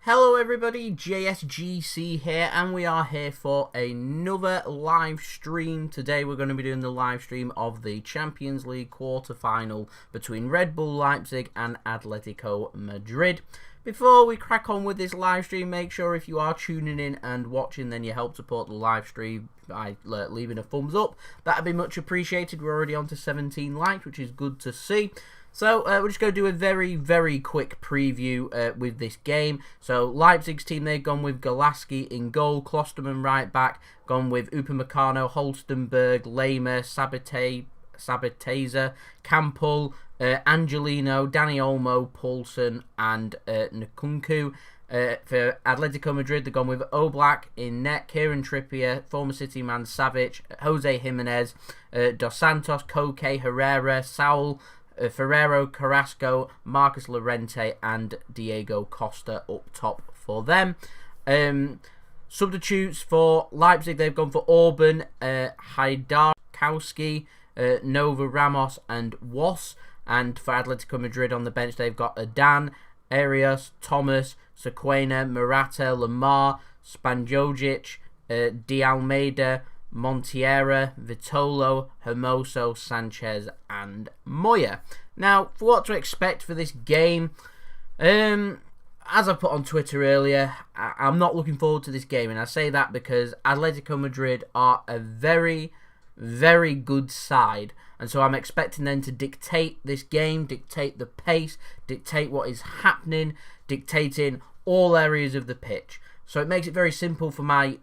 Hello everybody, JSGC here, and we are here for another live stream. Today we're going to be doing the live stream of the Champions League quarter-final between Red Bull Leipzig and Atletico Madrid. Before we crack on with this live stream, make sure if you are tuning in and watching, then you help support the live stream by leaving a thumbs up. That would be much appreciated. We're already on to 17 likes, which is good to see. So we're just going to do a very quick preview with this game. So Leipzig's team, they've gone with Gulácsi in goal, Klostermann right back, gone with Upamecano, Halstenberg, Laimer, Sabitzer, Campbell, Angelino, Dani Olmo, Poulsen and Nkunku. For Atletico Madrid, they've gone with Oblak in net, Kieran Trippier, former City man Savic, Jose Jimenez, Dos Santos, Koke, Herrera, Saul Ferreiro, Carrasco, Marcus Llorente and Diego Costa up top for them. Substitutes for Leipzig, they've gone for Orban, Hajdarkowski, Nova Ramos and Was. And for Atletico Madrid on the bench, they've got Adan, Arias, Thomas, Sequena, Morata, Lamar, Spanjovic, Di Almeida, Montiera, Vitolo, Hermoso, Sanchez and Moya. Now, for what to expect for this game, as I put on Twitter earlier, I'm not looking forward to this game, and I say that because Atletico Madrid are a very good side, and so I'm expecting them to dictate this game, dictate the pace, dictate what is happening, dictating all areas of the pitch. So it makes it very simple for my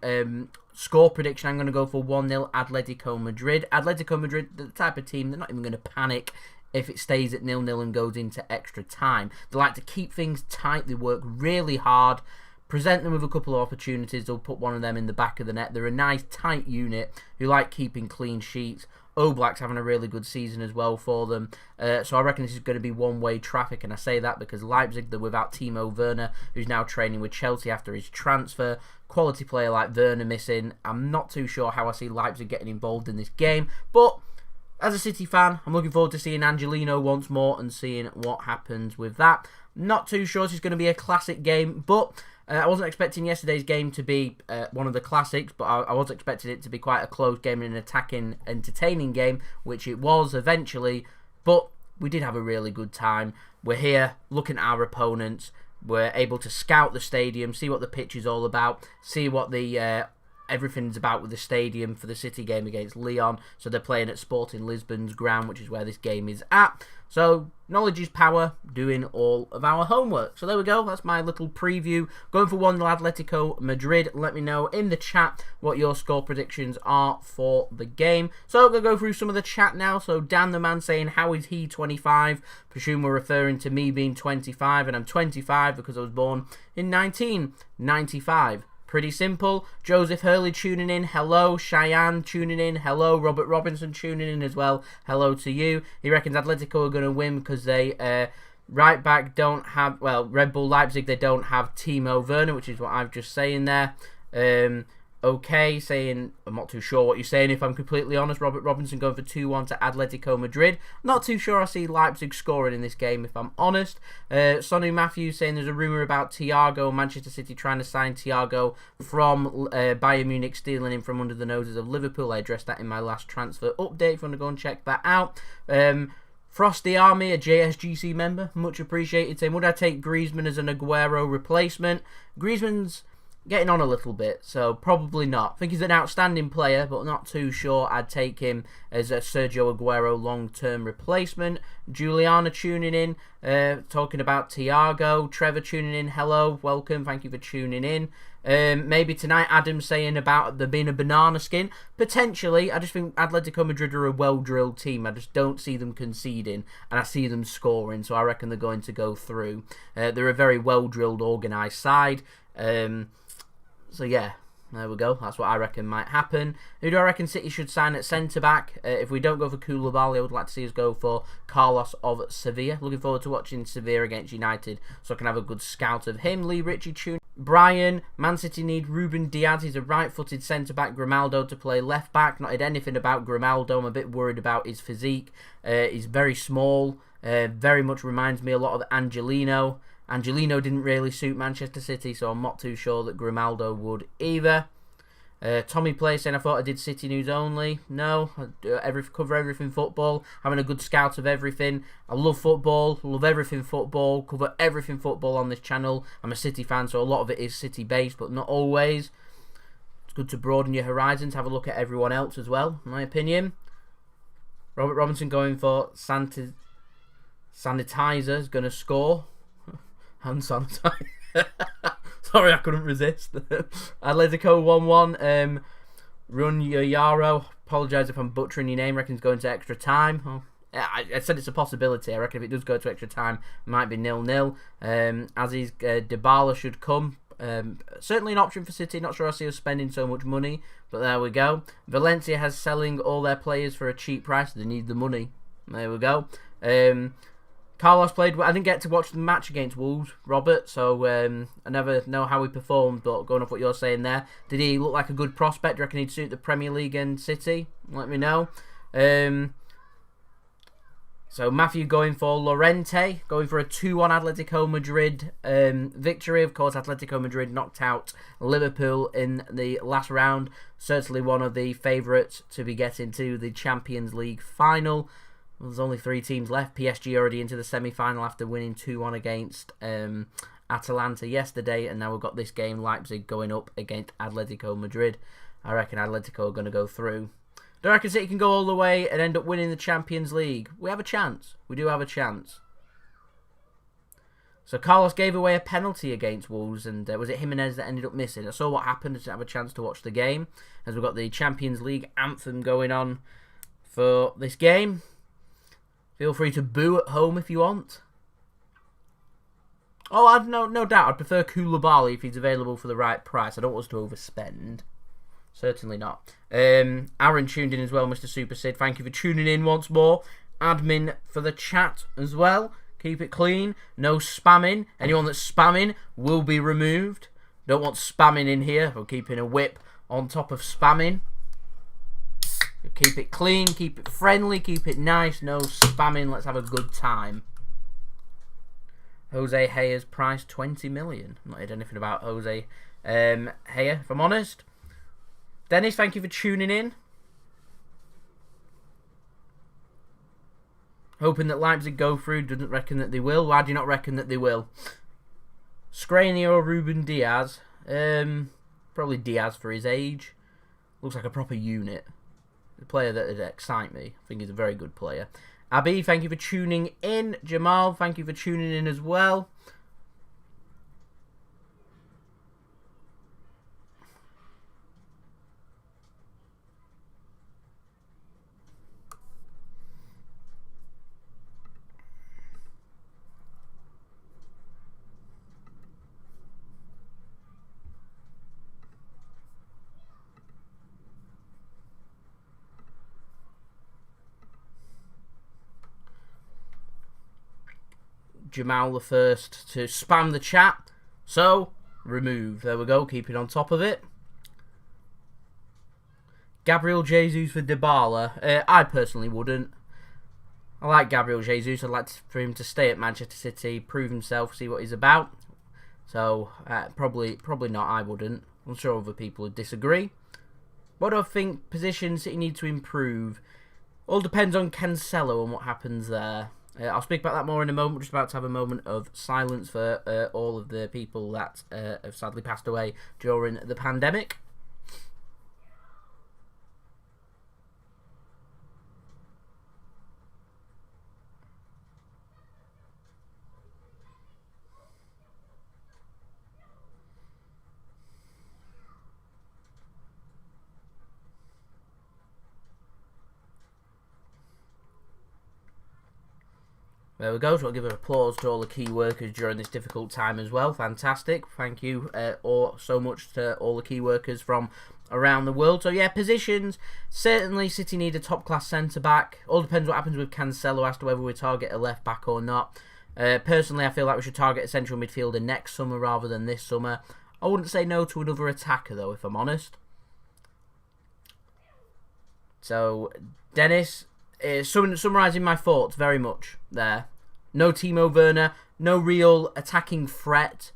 score prediction. I'm going to go for 1-0 Atletico Madrid. Atletico Madrid, the type of team, they're not even going to panic if it stays at 0-0 and goes into extra time. They like to keep things tight. They work really hard. Present them with a couple of opportunities. They'll put one of them in the back of the net. They're a nice, tight unit who like keeping clean sheets. Oblak's having a really good season as well for them. So I reckon this is going to be one-way traffic, and I say that because Leipzig, they're without Timo Werner, who's now training with Chelsea after his transfer. Quality player like Werner missing. I'm not too sure how I see Leipzig getting involved in this game, but as a City fan, I'm looking forward to seeing Angelino once more and seeing what happens with that. Not too sure this is going to be a classic game, but I wasn't expecting yesterday's game to be one of the classics, but I was expecting it to be quite a close game and an attacking, entertaining game, which it was eventually, but we did have a really good time. We're here looking at our opponents. We're able to scout the stadium, see what the pitch is all about, see what the everything's about with the stadium for the City game against Lyon. So they're playing at Sporting Lisbon's ground, which is where this game is at. So knowledge is power, doing all of our homework. So there we go, that's my little preview. Going for 1-0 Atletico Madrid. Let me know in the chat what your score predictions are for the game. So I'm going to go through some of the chat now. So Dan the man saying, how is he 25? Presume we're referring to me being 25, and I'm 25 because I was born in 1995. Pretty simple. Joseph Hurley tuning in. Hello. Cheyenne tuning in. Hello. Robert Robinson tuning in as well. Hello to you. He reckons Atletico are going to win because they right back don't have, well, Red Bull Leipzig, they don't have Timo Werner, which is what I've just saying there. Okay, saying, I'm not too sure what you're saying if I'm completely honest. Robert Robinson going for 2-1 to Atletico Madrid. Not too sure I see Leipzig scoring in this game if I'm honest. Sonny Matthews saying there's a rumour about Thiago, Manchester City trying to sign Thiago from Bayern Munich, stealing him from under the noses of Liverpool. I addressed that in my last transfer update if you want to go and check that out. Frosty Army, a JSGC member, much appreciated, saying, would I take Griezmann as an Aguero replacement? Griezmann's getting on a little bit, so probably not. I think he's an outstanding player, but not too sure I'd take him as a Sergio Aguero long-term replacement. Juliana tuning in, talking about Thiago. Trevor tuning in, hello, welcome, thank you for tuning in. Maybe tonight Adam saying about there being a banana skin. Potentially, I just think Atletico Madrid are a well-drilled team. I just don't see them conceding, and I see them scoring, so I reckon they're going to go through. They're a very well-drilled, organised side. So yeah, there we go. That's what I reckon might happen. Who do I reckon City should sign at centre-back? If we don't go for Koulibaly, I would like to see us go for Carlos of Sevilla. Looking forward to watching Sevilla against United, so I can have a good scout of him. Lee Ritchie tune. Brian, Man City need Ruben Diaz. He's a right-footed centre-back. Grimaldo to play left-back. Not heard anything about Grimaldo. I'm a bit worried about his physique. He's very small. Very much reminds me a lot of Angelino. Angelino didn't really suit Manchester City, so I'm not too sure that Grimaldo would either. Tommy Play saying, I thought I did City news only. No, I cover everything football, having a good scout of everything. I love football, love everything football, cover everything football on this channel. I'm a City fan, so a lot of it is City based, but not always. It's good to broaden your horizons, have a look at everyone else as well, in my opinion. Robert Robinson going for Sanitizer is going to score. Hand sanitizer. Sorry, I couldn't resist. Atletico 1-1. Run Yaro. Apologise if I'm butchering your name. Reckon it's going to extra time. Oh, I said it's a possibility. I reckon if it does go to extra time, it might be 0-0. Aziz Dybala should come. Certainly an option for City. Not sure I see us spending so much money, but there we go. Valencia has selling all their players for a cheap price. They need the money. There we go. Carlos played. I didn't get to watch the match against Wolves, Robert, so I never know how he performed, but going off what you're saying there, did he look like a good prospect? Do you reckon he'd suit the Premier League and City? Let me know. So Matthew going for Llorente, going for a 2-1 Atletico Madrid victory. Of course, Atletico Madrid knocked out Liverpool in the last round. Certainly one of the favourites to be getting to the Champions League final. There's only 3 teams left. PSG already into the semi-final after winning 2-1 against Atalanta yesterday. And now we've got this game, Leipzig going up against Atletico Madrid. I reckon Atletico are going to go through. Don't reckon City can go all the way and end up winning the Champions League. We have a chance. We do have a chance. So Carlos gave away a penalty against Wolves, and was it Jimenez that ended up missing? I saw what happened. I didn't have a chance to watch the game, as we've got the Champions League anthem going on for this game. Feel free to boo at home if you want. Oh, I'd no doubt. I'd prefer Koulibaly if he's available for the right price. I don't want us to overspend. Certainly not. Aaron tuned in as well, Mr. Super Sid. Thank you for tuning in once more. Admin for the chat as well. Keep it clean. No spamming. Anyone that's spamming will be removed. Don't want spamming in here. We're keeping a whip on top of spamming. Keep it clean. Keep it friendly. Keep it nice. No spamming. Let's have a good time. Jose Hayer's price 20 million. I've not heard anything about Jose Heyer, if I'm honest. Dennis, thank you for tuning in. Hoping that Leipzig go through. Doesn't reckon that they will. Why do you not reckon that they will? Scrania or Ruben Diaz? Probably Diaz for his age. Looks like a proper unit. A player that would excite me. I think he's a very good player. Abby, thank you for tuning in. Jamal, thank you for tuning in as well. Jamal the first to spam the chat. So, remove. There we go, keep it on top of it. Gabriel Jesus for Dybala. I personally wouldn't. I like Gabriel Jesus. I'd like for him to stay at Manchester City, prove himself, see what he's about. So, probably not, I wouldn't. I'm sure other people would disagree. What do I think positions City need to improve? All depends on Cancelo and what happens there. I'll speak about that more in a moment. We're just about to have a moment of silence for all of the people that have sadly passed away during the pandemic. There we go, so I'll give an applause to all the key workers during this difficult time as well. Fantastic. Thank you so much to all the key workers from around the world. So yeah, positions. Certainly City need a top-class centre-back. All depends what happens with Cancelo as to whether we target a left-back or not. Personally, I feel like we should target a central midfielder next summer rather than this summer. I wouldn't say no to another attacker though, if I'm honest. So, Dennis, summarising my thoughts very much there. No Timo Werner, no real attacking threat.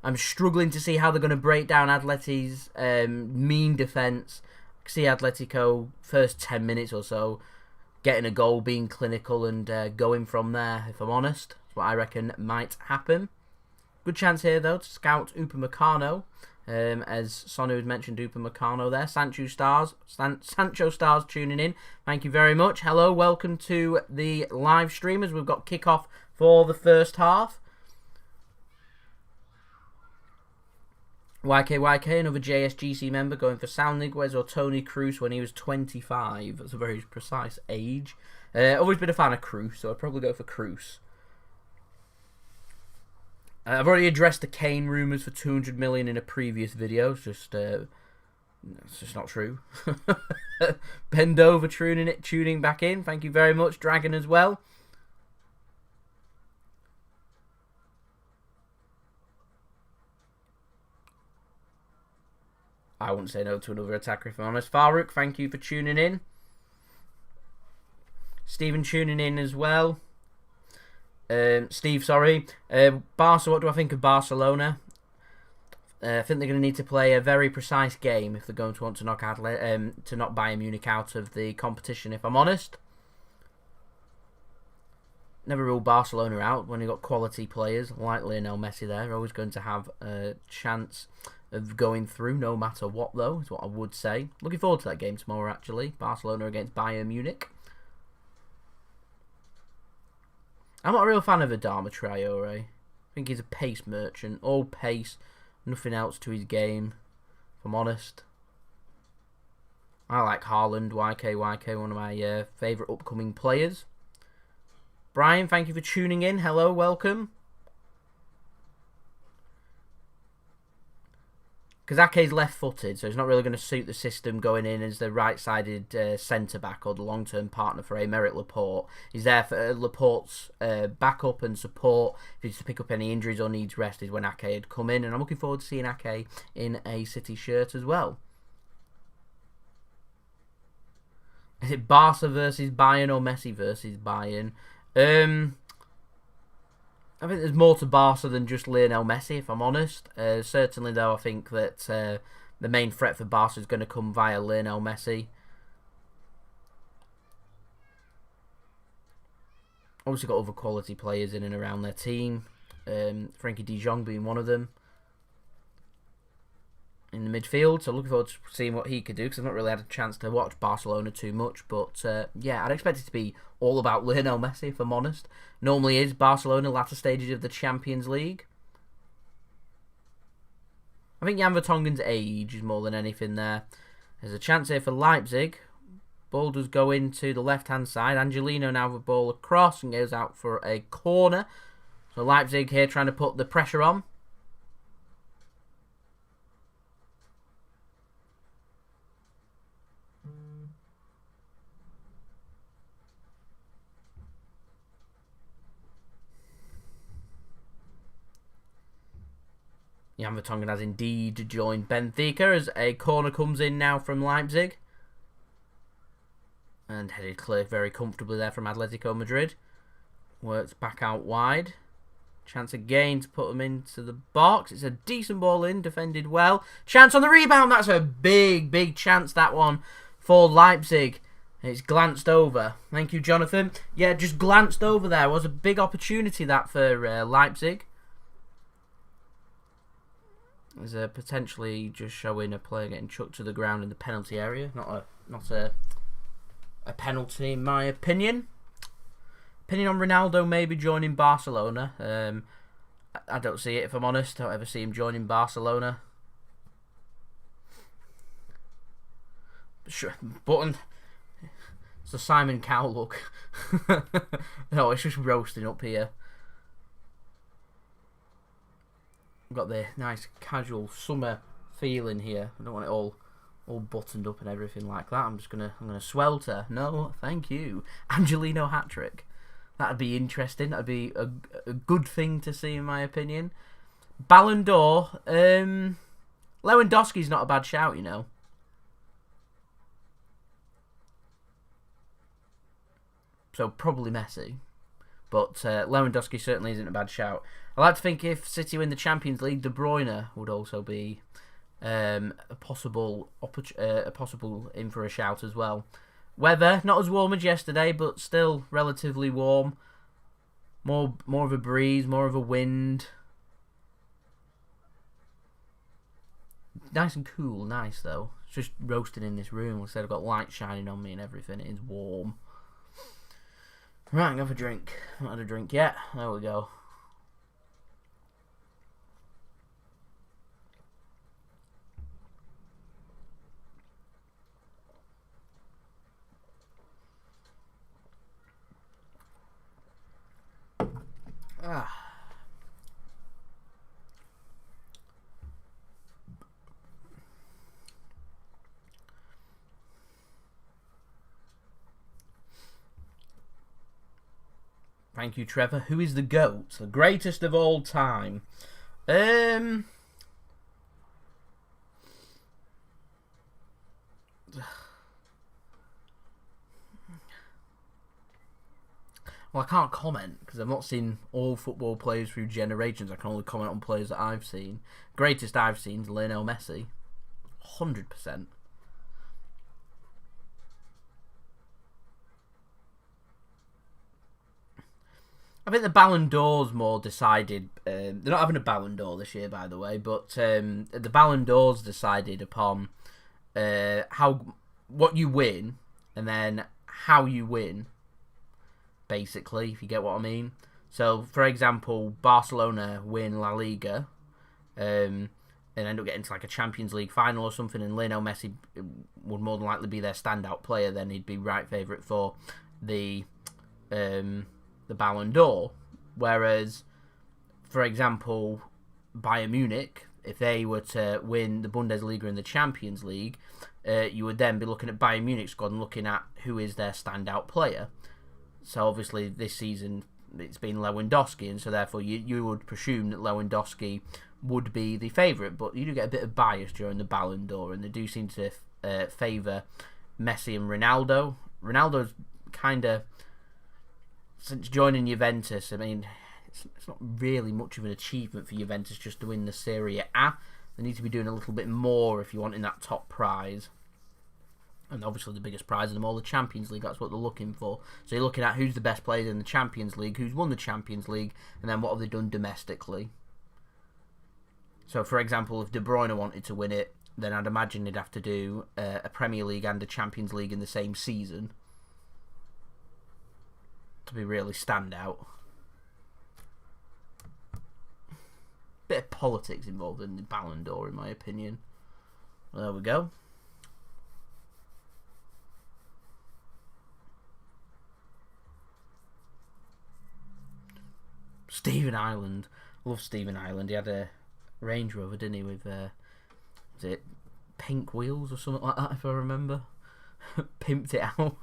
I'm struggling to see how they're going to break down Atleti's mean defence. I see Atletico first 10 minutes or so getting a goal, being clinical and going from there, if I'm honest. That's what I reckon might happen. Good chance here, though, to scout Upamecano. As Sonu has mentioned, Upamecano there. Sancho Stars tuning in. Thank you very much. Hello, welcome to the live stream as we've got kickoff for the first half. YKYK, another JSGC member, going for Saul Niguez or Toni Kroos when he was 25. That's a very precise age. Always been a fan of Kroos, so I'd probably go for Kroos. I've already addressed the Kane rumours for 200 million in a previous video. It's just not true. Bend over, tuning back in. Thank you very much, Dragon, as well. I wouldn't say no to another attacker if I'm honest. Farouk, thank you for tuning in. Stephen tuning in as well. Steve, sorry. Barca, what do I think of Barcelona? I think they're going to need to play a very precise game if they're going to want to knock Bayern Munich out of the competition, if I'm honest. Never rule Barcelona out when you've got quality players like Lionel Messi there. They're always going to have a chance of going through no matter what, though, is what I would say. Looking forward to that game tomorrow, actually. Barcelona against Bayern Munich. I'm not a real fan of Adama Traore. I think he's a pace merchant. All pace, nothing else to his game, if I'm honest. I like Haaland, YKYK, one of my favourite upcoming players. Brian, thank you for tuning in. Hello, welcome. Because Ake's left-footed, so he's not really going to suit the system going in as the right-sided centre-back or the long-term partner for Aymeric Laporte. He's there for Laporte's backup and support. If he's to pick up any injuries or needs rest is when Ake had come in. And I'm looking forward to seeing Ake in a City shirt as well. Is it Barca versus Bayern or Messi versus Bayern? I think there's more to Barca than just Lionel Messi, if I'm honest. Certainly, though, I think that the main threat for Barca is going to come via Lionel Messi. Obviously got other quality players in and around their team. Frankie de Jong being one of them. In the midfield, so looking forward to seeing what he could do, because I've not really had a chance to watch Barcelona too much, but yeah, I'd expect it to be all about Lionel Messi, if I'm honest. Normally is Barcelona latter stages of the Champions League. I think Jan Vertonghen's age is more than anything there. There's a chance here for Leipzig. Ball does go into the left-hand side. Angelino now with the ball across and goes out for a corner. So Leipzig here trying to put the pressure on. Jan Vertonghen has indeed joined Benfica as a corner comes in now from Leipzig. And headed clear very comfortably there from Atletico Madrid. Works back out wide. Chance again to put them into the box. It's a decent ball in, defended well. Chance on the rebound. That's a big, big chance, that one, for Leipzig. It's glanced over. Thank you, Jonathan. Yeah, just glanced over there. It was a big opportunity, that, for Leipzig. There's potentially just showing a player getting chucked to the ground in the penalty area. Not a penalty, in my opinion. Opinion on Ronaldo maybe joining Barcelona. I don't see it, if I'm honest. I don't ever see him joining Barcelona. Sure, button. It's a Simon Cowell look. No, it's just roasting up here. I've got the nice casual summer feeling here. I don't want it all buttoned up and everything like that. I'm gonna swelter. No, thank you. Angelino hat-trick. That'd be interesting. That'd be a good thing to see, in my opinion. Ballon d'Or. Lewandowski's not a bad shout, you know. So probably Messi. But Lewandowski certainly isn't a bad shout. I like to think if City win the Champions League, De Bruyne would also be a possible in for a shout as well. Weather not as warm as yesterday, but still relatively warm. More of a breeze, more of a wind. Nice and cool, nice though. It's just roasting in this room. Instead, I've got light shining on me and everything. It is warm. Right, I'm going for a drink. Not had a drink yet. There we go. Thank you, Trevor. Who is the GOAT? The greatest of all time? Well, I can't comment because I've not seen all football players through generations. I can only comment on players that I've seen. Greatest I've seen is Lionel Messi. 100%. I think the Ballon d'Or's more decided. They're not having a Ballon d'Or this year, by the way, but the Ballon d'Or's decided upon what you win and then how you win, basically, if you get what I mean. So, for example, Barcelona win La Liga and end up getting to like a Champions League final or something, and Lionel Messi would more than likely be their standout player. Then he'd be right favourite for the Ballon d'Or. Whereas, for example, Bayern Munich, if they were to win the Bundesliga and the Champions League, you would then be looking at Bayern Munich's squad and looking at who is their standout player. So obviously this season it's been Lewandowski, and so therefore you would presume that Lewandowski would be the favourite, but you do get a bit of bias during the Ballon d'Or, and they do seem to favour Messi and Ronaldo. Ronaldo's kind of, since joining Juventus, I mean, it's not really much of an achievement for Juventus just to win the Serie A. They need to be doing a little bit more if you want in that top prize. And obviously the biggest prize of them all, the Champions League, that's what they're looking for. So you're looking at who's the best player in the Champions League, who's won the Champions League, and then what have they done domestically. So, for example, if De Bruyne wanted to win it, then I'd imagine they'd have to do a Premier League and a Champions League in the same season to be really standout. Bit of politics involved in the Ballon d'Or, in my opinion. Well, there we go. Stephen Ireland. Love Stephen Ireland. He had a Range Rover, didn't he, with was it pink wheels or something like that, if I remember. Pimped it out.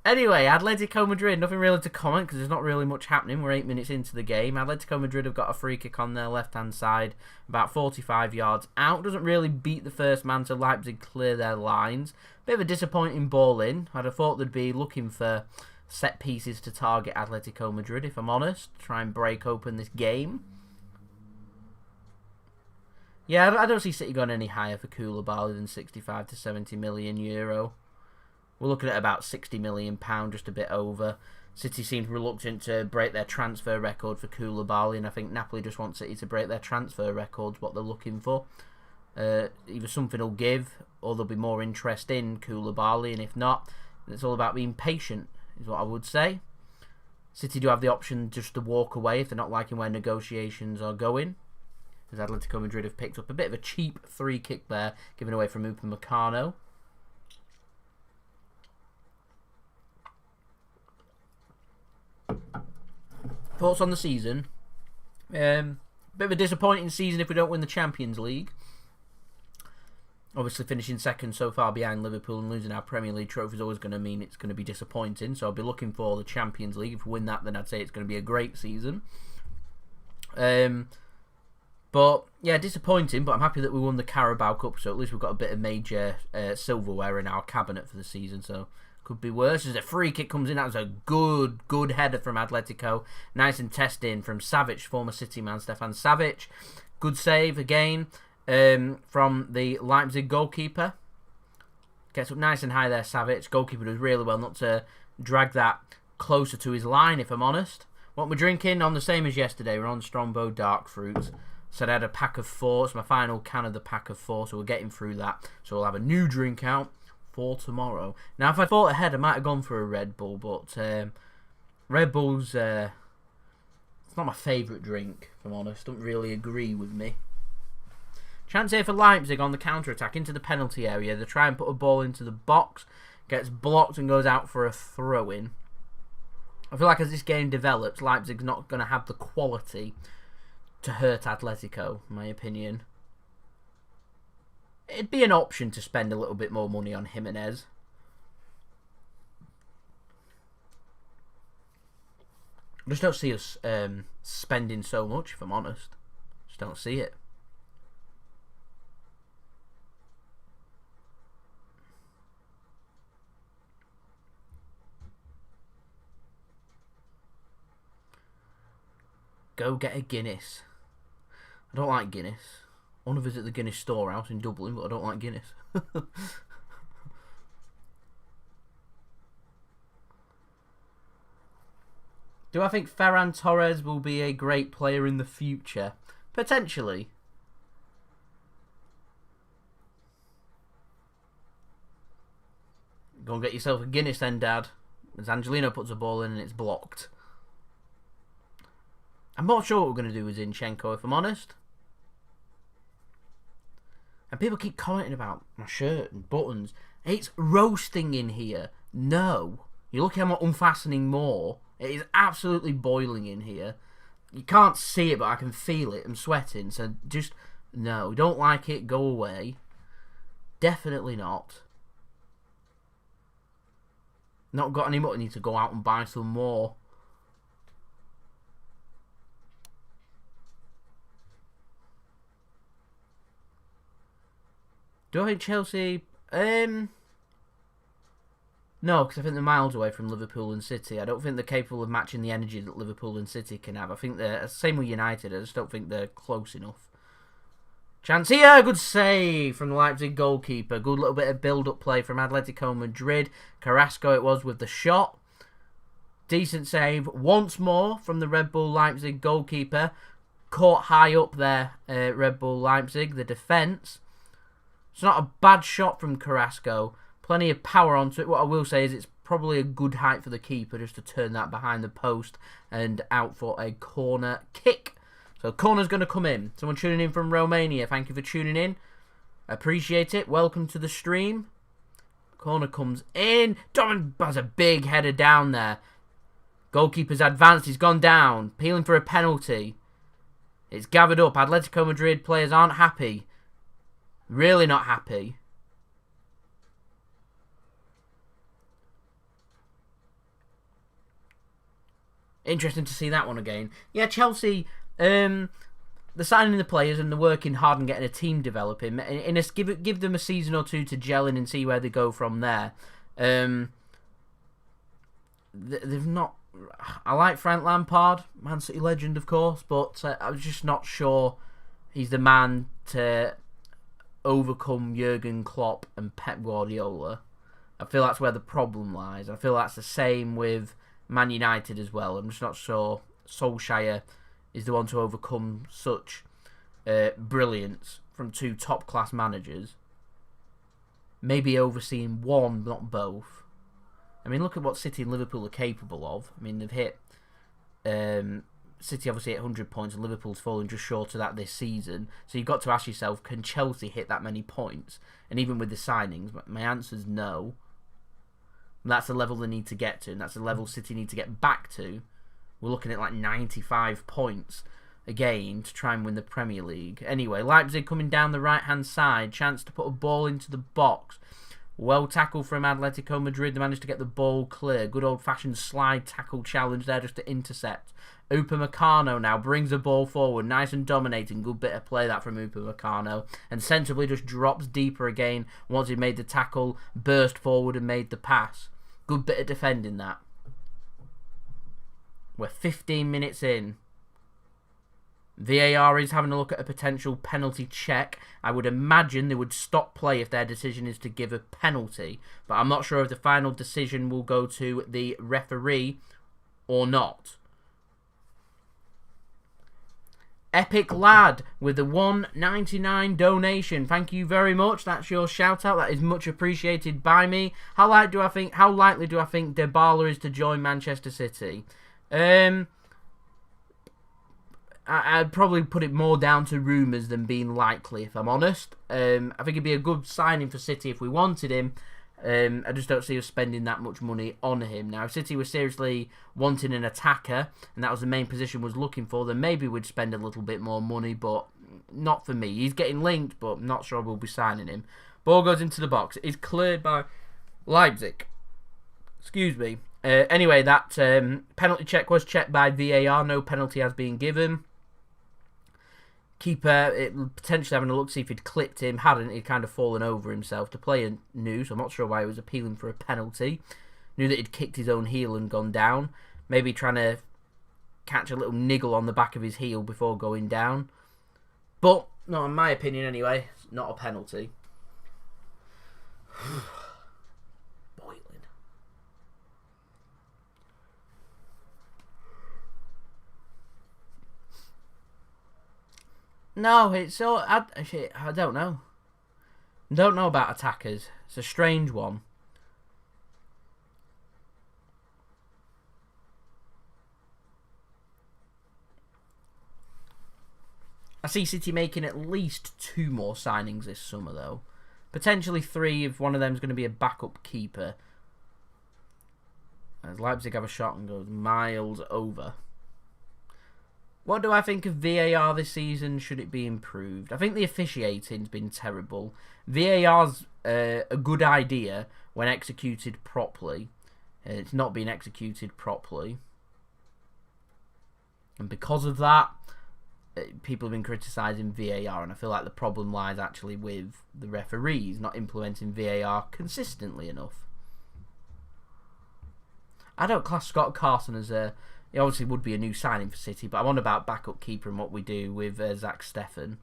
Anyway, Atletico Madrid, nothing really to comment because there's not really much happening. We're 8 minutes into the game. Atletico Madrid have got a free kick on their left-hand side, about 45 yards out. Doesn't really beat the first man, so Leipzig clear their lines. Bit of a disappointing ball in. I'd have thought they'd be looking for set pieces to target Atletico Madrid, if I'm honest. Try and break open this game. Yeah, I don't see City going any higher for Koulibaly than 65 to 70 million euro. We're looking at about £60 million, just a bit over. City seems reluctant to break their transfer record for Koulibaly, and I think Napoli just want City to break their transfer records, what they're looking for. Either something will give, or there'll be more interest in Koulibaly, and if not, it's all about being patient, is what I would say. City do have the option just to walk away if they're not liking where negotiations are going, as Atletico Madrid have picked up a bit of a cheap free kick there, given away from Upamecano. Thoughts on the season? Bit of a disappointing season if we don't win the Champions League. Obviously finishing second so far behind Liverpool and losing our Premier League trophy is always going to mean it's going to be disappointing. So I'll be looking for the Champions League. If we win that, then I'd say it's going to be a great season. But yeah, disappointing, but I'm happy that we won the Carabao Cup, so at least we've got a bit of major silverware in our cabinet for the season, so Could be worse. As a free kick comes in, that was a good header from Atletico. Nice and testing from Savic, former City man Stefan Savic. Good save again from the Leipzig goalkeeper. Gets up nice and high there, Savic. Goalkeeper does really well not to drag that closer to his line, if I'm honest. What we're drinking, on the same as yesterday, we're on Strongbow Dark Fruit. Said I had a pack of 4. It's my final can of the pack of 4, so we're getting through that. So we'll have a new drink out for tomorrow. Now, if I thought ahead, I might have gone for a Red Bull, but Red Bull's it's not my favourite drink, if I'm honest. Don't really agree with me. Chance here for Leipzig on the counter-attack into the penalty area. They try and put a ball into the box, gets blocked and goes out for a throw-in. I feel like as this game develops, Leipzig's not going to have the quality to hurt Atletico, in my opinion. It'd be an option to spend a little bit more money on Jimenez. I just don't see us spending so much, if I'm honest. Just don't see it. Go get a Guinness. I don't like Guinness. I want to visit the Guinness storehouse in Dublin, but I don't like Guinness. Do I think Ferran Torres will be a great player in the future? Potentially. Go and get yourself a Guinness then, Dad. As Angelino puts a ball in and it's blocked. I'm not sure what we're going to do with Zinchenko, if I'm honest. And people keep commenting about my shirt and buttons. It's roasting in here. No. You look how I'm unfastening more. It is absolutely boiling in here. You can't see it, but I can feel it. I'm sweating. So just, no. Don't like it. Go away. Definitely not. Not got any money. Need to go out and buy some more. Do I think Chelsea... No, because I think they're miles away from Liverpool and City. I don't think they're capable of matching the energy that Liverpool and City can have. I think they're... Same with United. I just don't think they're close enough. Chance here. Good save from the Leipzig goalkeeper. Good little bit of build-up play from Atletico Madrid. Carrasco it was with the shot. Decent save. Once more from the Red Bull Leipzig goalkeeper. Caught high up there, Red Bull Leipzig. The defence. It's not a bad shot from Carrasco. Plenty of power onto it. What I will say is it's probably a good height for the keeper just to turn that behind the post and out for a corner kick. So corner's going to come in. Someone tuning in from Romania. Thank you for tuning in. Appreciate it. Welcome to the stream. Corner comes in. Domin has a big header down there. Goalkeeper's advanced. He's gone down. Peeling for a penalty. It's gathered up. Atletico Madrid players aren't happy. Really not happy. Interesting to see that one again. Yeah, Chelsea, they're signing the players and they're working hard and getting a team developing. Give them a season or two to gel in and see where they go from there. They've not... I like Frank Lampard, Man City legend, of course, but I was just not sure he's the man to overcome Jurgen Klopp and Pep Guardiola. I feel that's where the problem lies. I feel that's the same with Man United as well. I'm just not sure Solskjaer is the one to overcome such brilliance from two top-class managers. Maybe overseeing one, not both. I mean, look at what City and Liverpool are capable of. I mean, they've hit... City obviously at 100 points and Liverpool's fallen just short of that this season. So you've got to ask yourself, can Chelsea hit that many points? And even with the signings, my answer is no. And that's the level they need to get to, and that's the level City need to get back to. We're looking at like 95 points again to try and win the Premier League. Anyway, Leipzig coming down the right-hand side. Chance to put a ball into the box. Well tackled from Atletico Madrid. They managed to get the ball clear. Good old-fashioned slide tackle challenge there just to intercept. Upamecano now brings the ball forward. Nice and dominating. Good bit of play that from Upamecano. And sensibly just drops deeper again once he made the tackle, burst forward and made the pass. Good bit of defending that. We're 15 minutes in. VAR is having a look at a potential penalty check. I would imagine they would stop play if their decision is to give a penalty. But I'm not sure if the final decision will go to the referee or not. Epic Lad with the $1.99 donation. Thank you very much. That's your shout out. That is much appreciated by me. How likely do I think Dybala is to join Manchester City? I'd probably put it more down to rumours than being likely, if I'm honest. I think it'd be a good signing for City if we wanted him. I just don't see us spending that much money on him. Now, if City were seriously wanting an attacker, and that was the main position was looking for, then maybe we'd spend a little bit more money, but not for me. He's getting linked, but I'm not sure we'll be signing him. Ball goes into the box. It's cleared by Leipzig. Excuse me. Anyway, that penalty check was checked by VAR. No penalty has been given. Keeper potentially having a look to see if he'd clipped him. Hadn't. He'd kind of fallen over himself. The player knew, so I'm not sure why he was appealing for a penalty. Knew that he'd kicked his own heel and gone down. Maybe trying to catch a little niggle on the back of his heel before going down. But, not in my opinion anyway, it's not a penalty. Boiling. No, it's so... I don't know. I don't know about attackers. It's a strange one. I see City making at least 2 more signings this summer, though. Potentially 3 if one of them is going to be a backup keeper. As Leipzig have a shot and goes miles over. What do I think of VAR this season? Should it be improved? I think the officiating's been terrible. VAR's a good idea when executed properly. It's not been executed properly. And because of that, people have been criticising VAR, and I feel like the problem lies actually with the referees not implementing VAR consistently enough. I don't class Scott Carson as a... He obviously would be a new signing for City, but I'm on about backup keeper and what we do with Zach Steffen.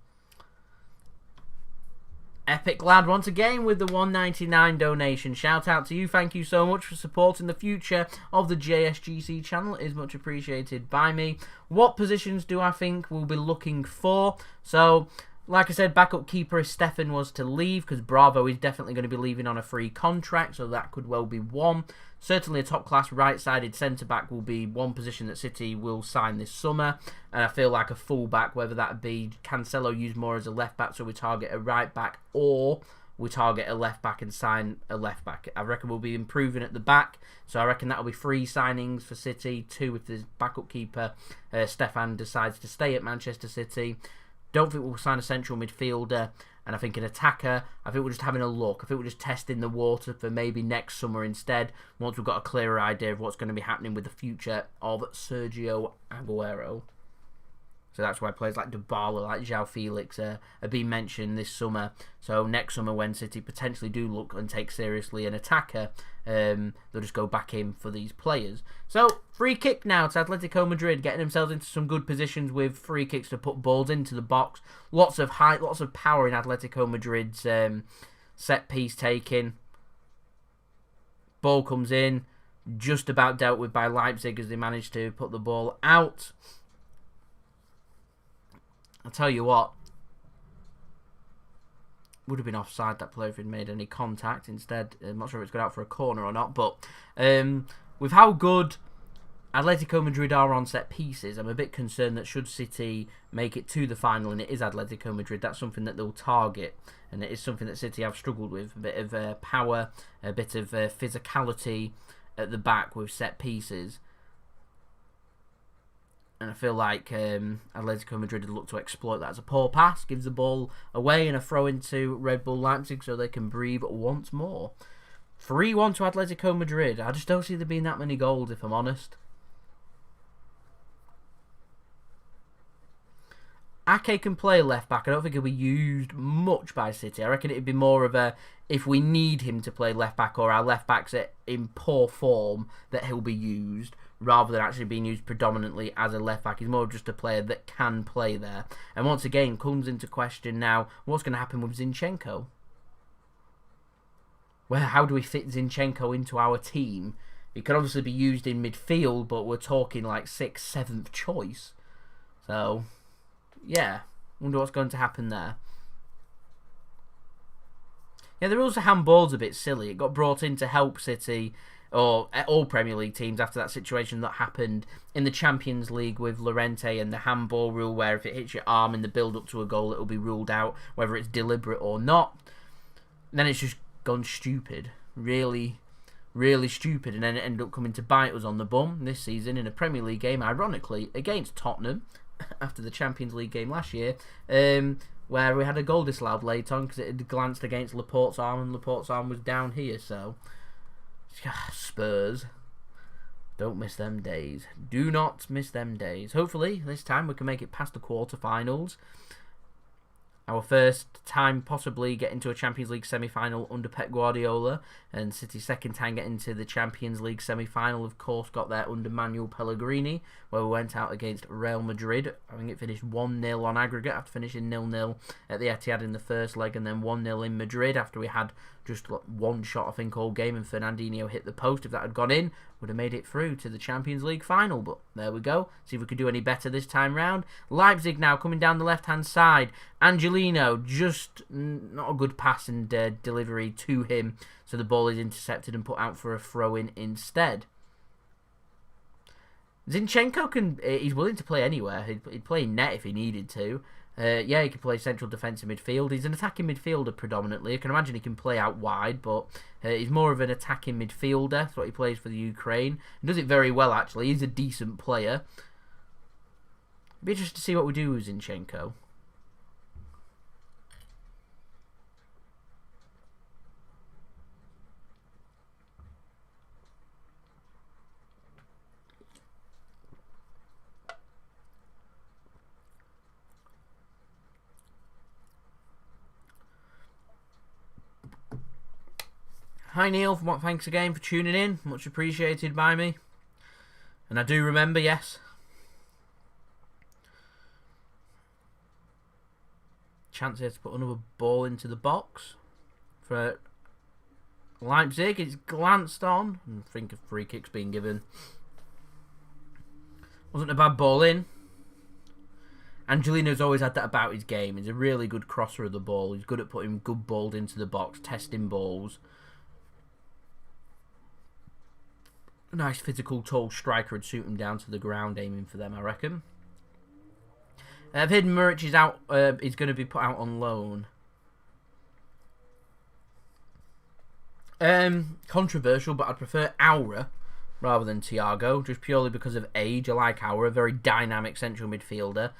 Epic Lad once again with the $1.99 donation. Shout out to you. Thank you so much for supporting the future of the JSGC channel. It is much appreciated by me. What positions do I think we'll be looking for? So, like I said, backup keeper if Steffen was to leave, because Bravo is definitely going to be leaving on a free contract, so that could well be one. Certainly a top-class right-sided centre-back will be one position that City will sign this summer. And I feel like a full-back, whether that be Cancelo used more as a left-back, so we target a right-back, or we target a left-back and sign a left-back. I reckon we'll be improving at the back, so I reckon that'll be 3 signings for City, 2 if the backup keeper, Stefan, decides to stay at Manchester City. Don't think we'll sign a central midfielder. And I think an attacker, I think we're just having a look. I think we're just testing the water for maybe next summer instead, once we've got a clearer idea of what's going to be happening with the future of Sergio Aguero. So that's why players like Dybala, like João Felix are being mentioned this summer. So next summer when City potentially do look and take seriously an attacker, they'll just go back in for these players. So free kick now to Atletico Madrid, getting themselves into some good positions with free kicks to put balls into the box. Lots of height, lots of power in Atletico Madrid's set piece taking. Ball comes in, just about dealt with by Leipzig as they manage to put the ball out. I'll tell you what, would have been offside that player if he'd made any contact. Instead, I'm not sure if it's gone out for a corner or not, but with how good Atletico Madrid are on set pieces, I'm a bit concerned that should City make it to the final and it is Atletico Madrid, that's something that they'll target, and it is something that City have struggled with, a bit of power, a bit of physicality at the back with set pieces. And I feel like Atletico Madrid would look to exploit that as a poor pass, gives the ball away and a throw into Red Bull Leipzig so they can breathe once more. 3-1 to Atletico Madrid. I just don't see there being that many goals, if I'm honest. Ake can play left back. I don't think he'll be used much by City. I reckon it'd be more of a, if we need him to play left back or our left back's in poor form, that he'll be used, rather than actually being used predominantly as a left back. He's more of just a player that can play there. And once again, comes into question now, what's going to happen with Zinchenko? Well, how do we fit Zinchenko into our team? He could obviously be used in midfield, but we're talking like 6th, 7th choice. So, yeah, wonder what's going to happen there. Yeah, the rules of handball's a bit silly. It got brought in to help City, or all Premier League teams, after that situation that happened in the Champions League with Llorente and the handball rule, where if it hits your arm in the build-up to a goal, it'll be ruled out, whether it's deliberate or not. And then it's just gone stupid. Really, really stupid. And then it ended up coming to bite us on the bum this season in a Premier League game, ironically, against Tottenham, after the Champions League game last year, where we had a goal disallowed late on because it had glanced against Laporte's arm, and Laporte's arm was down here. So, Spurs, don't miss them days. Do not miss them days. Hopefully, this time we can make it past the quarterfinals. Our first time possibly getting to a Champions League semi-final under Pep Guardiola, and City's second time getting to the Champions League semi-final, of course, got there under Manuel Pellegrini, where we went out against Real Madrid. I think it finished 1-0 on aggregate after finishing 0-0 at the Etihad in the first leg, and then 1-0 in Madrid after we had just one shot, I think, all game, and Fernandinho hit the post. If that had gone in, would have made it through to the Champions League final. But there we go. See if we could do any better this time round. Leipzig now coming down the left-hand side. Angelino, just not a good pass and delivery to him, so the ball is intercepted and put out for a throw-in instead. Zinchenko he's willing to play anywhere. He'd play net if he needed to. Yeah, he can play central defensive midfield. He's an attacking midfielder predominantly. I can imagine he can play out wide, but he's more of an attacking midfielder. That's what he plays for the Ukraine. He does it very well, actually. He's a decent player. It'd be interesting to see what we do with Zinchenko. Hi Neil, thanks again for tuning in. Much appreciated by me. And I do remember, yes. Chance here to put another ball into the box for Leipzig. It's glanced on. I think a free kick's being given. Wasn't a bad ball in. Angelino's always had that about his game. He's a really good crosser of the ball. He's good at putting good balls into the box, testing balls. A nice physical, tall striker would suit him down to the ground, aiming for them, I reckon. I've heard Muric is out. Is going to be put out on loan. Controversial, but I'd prefer Aura rather than Thiago, just purely because of age. I like Aura, a very dynamic central midfielder.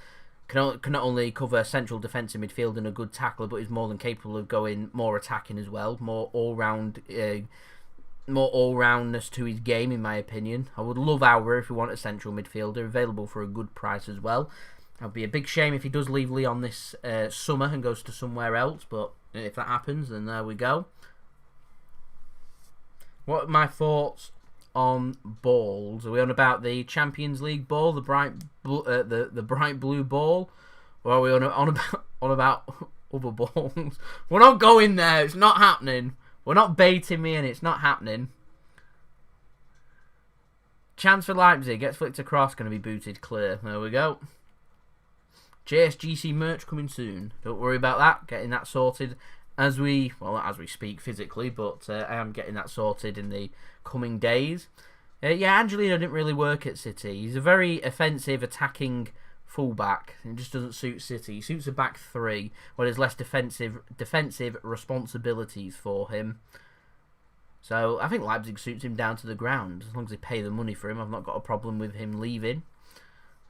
Can not only cover central defensive midfield and a good tackler, but is more than capable of going more attacking as well, more all-round. More all-roundness to his game, in my opinion. I would love Aura if we want a central midfielder, available for a good price as well. It would be a big shame if he does leave Lyon this summer and goes to somewhere else, but if that happens, then there we go. What are my thoughts on balls? Are we on about the Champions League ball, the bright blue ball, or are we on about other balls? We're not going there. It's not happening. We're not baiting me in. It's not happening. Chance for Leipzig. Gets flicked across. Going to be booted clear. There we go. JSGC merch coming soon. Don't worry about that. Getting that sorted as we speak physically, but I am getting that sorted in the coming days. Yeah, Angelino didn't really work at City. He's a very offensive, attacking fullback. It just doesn't suit City. He suits a back three, where there's less defensive responsibilities for him. So I think Leipzig suits him down to the ground. As long as they pay the money for him, I've not got a problem with him leaving.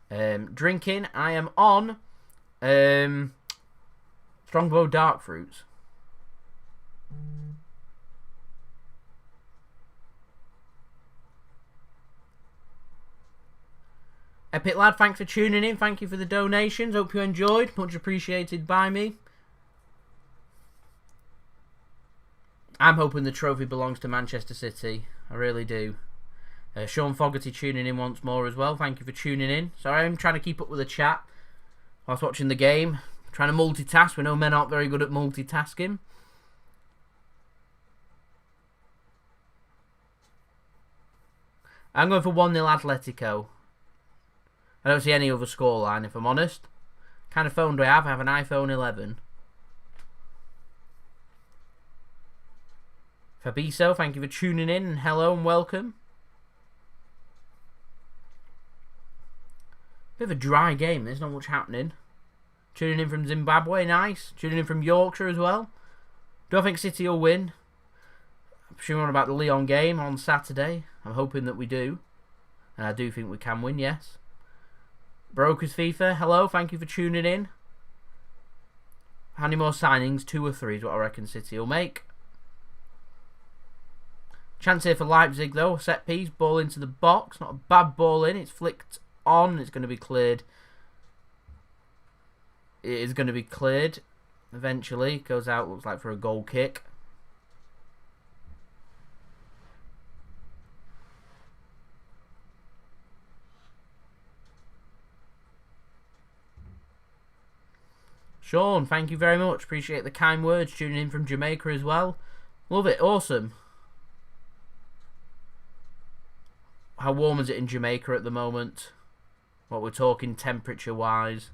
Drinking, I am on Strongbow Dark Fruits. Epic Lad, thanks for tuning in. Thank you for the donations. Hope you enjoyed. Much appreciated by me. I'm hoping the trophy belongs to Manchester City. I really do. Sean Fogarty tuning in once more as well. Thank you for tuning in. Sorry, I'm trying to keep up with the chat whilst watching the game. Trying to multitask. We know men aren't very good at multitasking. I'm going for 1-0 Atletico. I don't see any other scoreline, if I'm honest. What kind of phone do I have? I have an iPhone 11. Fabiso, thank you for tuning in, and hello and welcome. Bit of a dry game, there's not much happening. Tuning in from Zimbabwe, nice. Tuning in from Yorkshire as well. Do I think City will win? I'm sure about the Lyon game on Saturday. I'm hoping that we do. And I do think we can win, yes. Brokers FIFA, hello, thank you for tuning in. How many more signings? 2 or 3 is what I reckon City will make. Chance here for Leipzig though, set piece, ball into the box. Not a bad ball in, it's flicked on, it's going to be cleared. It is going to be cleared eventually. Goes out, looks like for a goal kick. Sean, thank you very much. Appreciate the kind words. Tuning in from Jamaica as well. Love it. Awesome. How warm is it in Jamaica at the moment? What we're talking temperature-wise.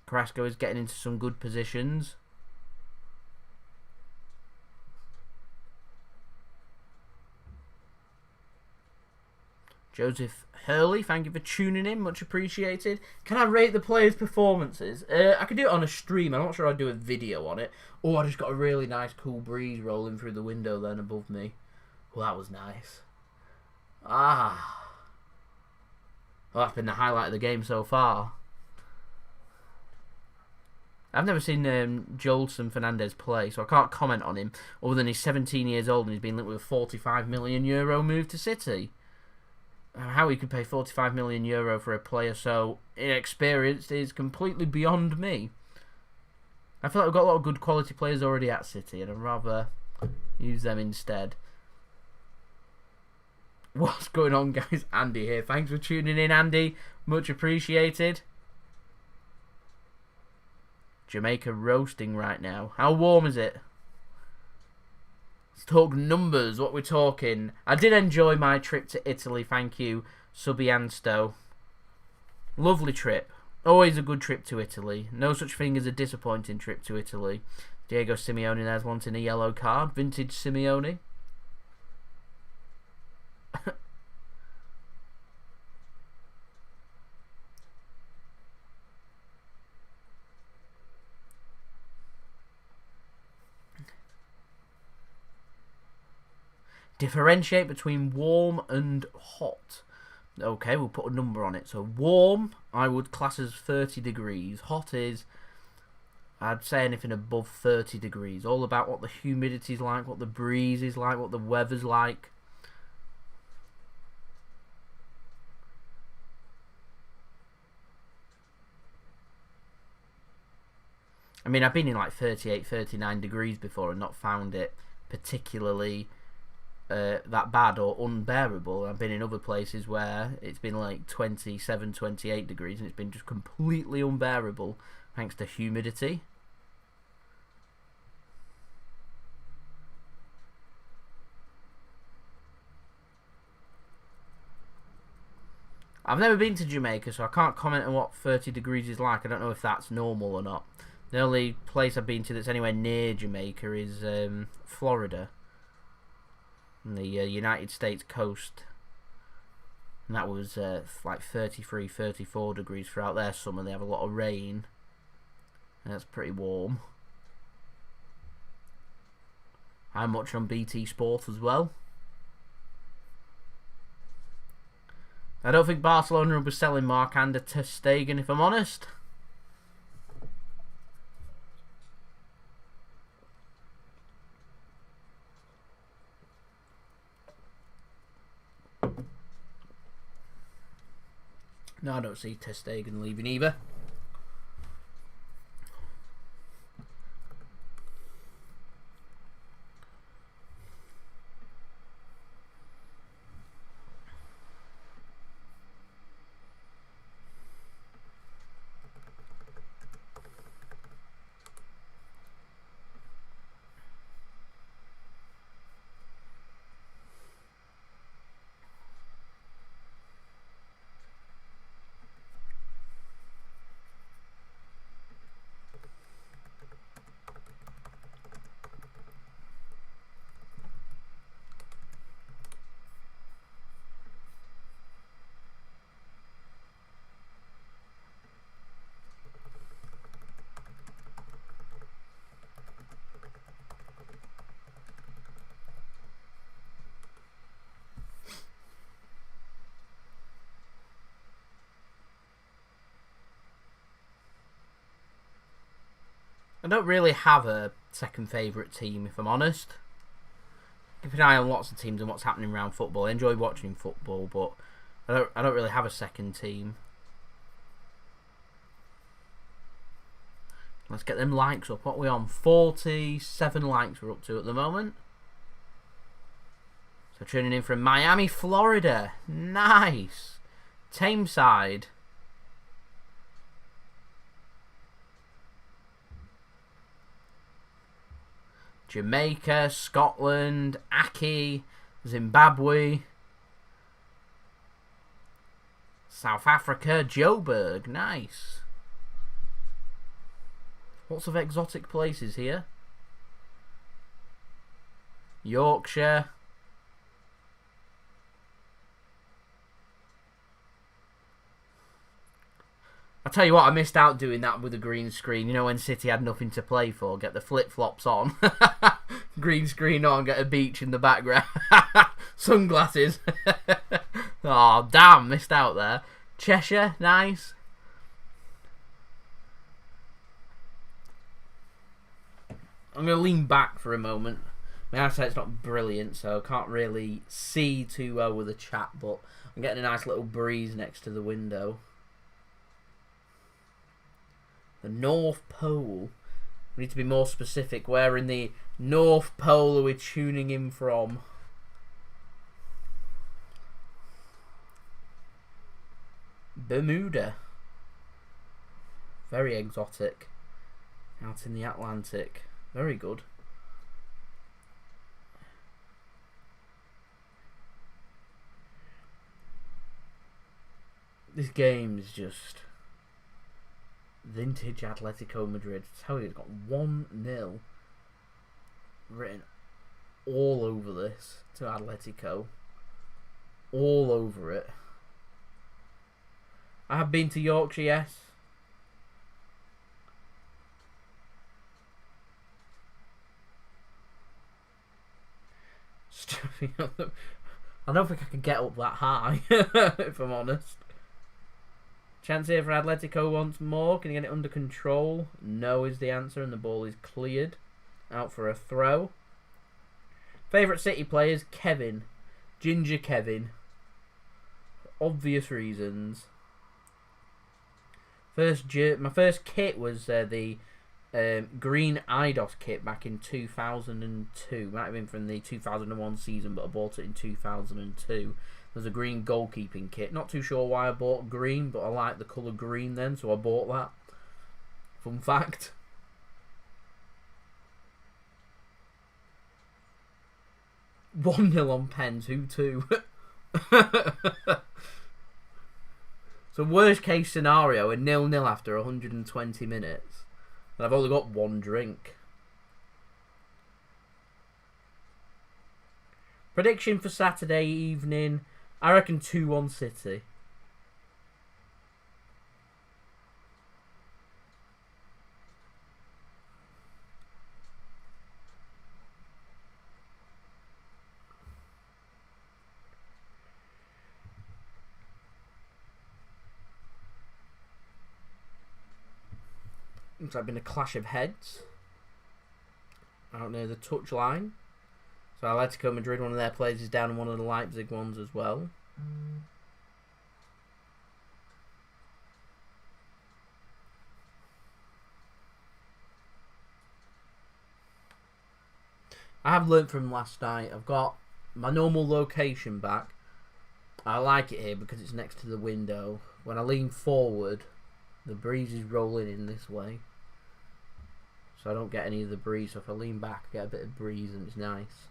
Carrasco is getting into some good positions. Joseph Hurley, thank you for tuning in. Much appreciated. Can I rate the players' performances? I could do it on a stream. I'm not sure I'd do a video on it. Oh, I just got a really nice cool breeze rolling through the window then above me. Well, that was nice. Ah. Well, that's been the highlight of the game so far. I've never seen Jolson Fernandez play, so I can't comment on him, other than he's 17 years old and he's been linked with a €45 million move to City. How he could pay €45 million for a player so inexperienced is completely beyond me. I feel like we've got a lot of good quality players already at City, and I'd rather use them instead. What's going on, guys? Andy here. Thanks for tuning in, Andy. Much appreciated. Jamaica roasting right now. How warm is it? Let's talk numbers. What we're talking. I did enjoy my trip to Italy. Thank you, Subiansto. Lovely trip. Always a good trip to Italy. No such thing as a disappointing trip to Italy. Diego Simeone there's wanting a yellow card. Vintage Simeone. Differentiate between warm and hot. Okay, we'll put a number on it. So warm, I would class as 30 degrees. Hot is, I'd say anything above 30 degrees. All about what the humidity's like, what the breeze is like, what the weather's like. I mean, I've been in like 38, 39 degrees before and not found it particularly that bad or unbearable. I've been in other places where it's been like 27, 28 degrees and it's been just completely unbearable thanks to humidity. I've never been to Jamaica, so I can't comment on what 30 degrees is like. I don't know if that's normal or not. The only place I've been to that's anywhere near Jamaica is Florida. On the United States coast. And that was like 33, 34 degrees throughout their summer. They have a lot of rain. And that's pretty warm. I'm watching on BT Sport as well. I don't think Barcelona will be selling Marc-Andre ter Stegen, if I'm honest. No, I don't see Ter Stegen leaving either. I don't really have a second favourite team, if I'm honest. Keep an eye on lots of teams and what's happening around football. I enjoy watching football, but I don't really have a second team. Let's get them likes up. What are we on? 47 likes we're up to at the moment. So tuning in from Miami, Florida. Nice. Tameside. Jamaica, Scotland, Aki, Zimbabwe, South Africa, Joburg, nice. Lots of exotic places here. Yorkshire. I tell you what, I missed out doing that with the green screen. You know, when City had nothing to play for, get the flip-flops on. Green screen on, get a beach in the background. Sunglasses. Oh, damn, missed out there. Cheshire, nice. I'm going to lean back for a moment. My eyesight's not brilliant, so I can't really see too well with the chat, but I'm getting a nice little breeze next to the window. The North Pole. We need to be more specific. Where in the North Pole are we tuning in from? Bermuda. Very exotic. Out in the Atlantic. Very good. This game is just vintage Atletico Madrid. I tell you, it's got 1-0 written all over this to Atletico. All over it. I have been to Yorkshire, yes. I don't think I can get up that high, if I'm honest. Chance here for Atletico once more. Can you get it under control? No is the answer, and the ball is cleared. Out for a throw. Favourite City players? Kevin. Ginger Kevin. For obvious reasons. My first kit was the green Eidos kit back in 2002. Might have been from the 2001 season, but I bought it in 2002. There's a green goalkeeping kit. Not too sure why I bought green, but I like the colour green then, so I bought that. Fun fact. One 0 on pens. Who to? So worst case scenario, a 0-0 after 120 minutes. And I've only got one drink. Prediction for Saturday evening. I reckon 2-1 City. Looks like been a clash of heads out near the touchline. So Atletico Madrid, one of their players is down, and one of the Leipzig ones as well. I have learnt from last night. I've got my normal location back. I like it here because it's next to the window. When I lean forward, the breeze is rolling in this way. So I don't get any of the breeze. So if I lean back, I get a bit of breeze and it's nice.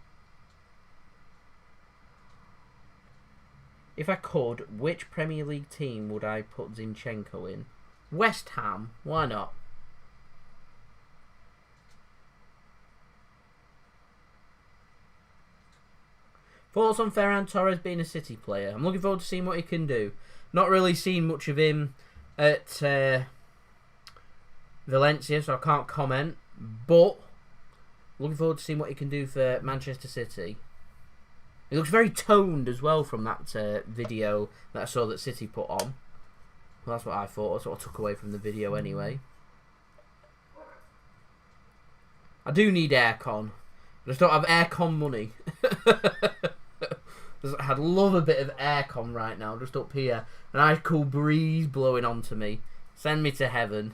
If I could, which Premier League team would I put Zinchenko in? West Ham. Why not? Thoughts on Ferran Torres being a City player? I'm looking forward to seeing what he can do. Not really seen much of him at Valencia, so I can't comment. But looking forward to seeing what he can do for Manchester City. He looks very toned as well from that video that I saw that City put on. Well, that's what I thought. That's what I took away from the video anyway. I do need aircon. I just don't have aircon money. I'd love a bit of aircon right now, just up here. A nice cool breeze blowing onto me. Send me to heaven.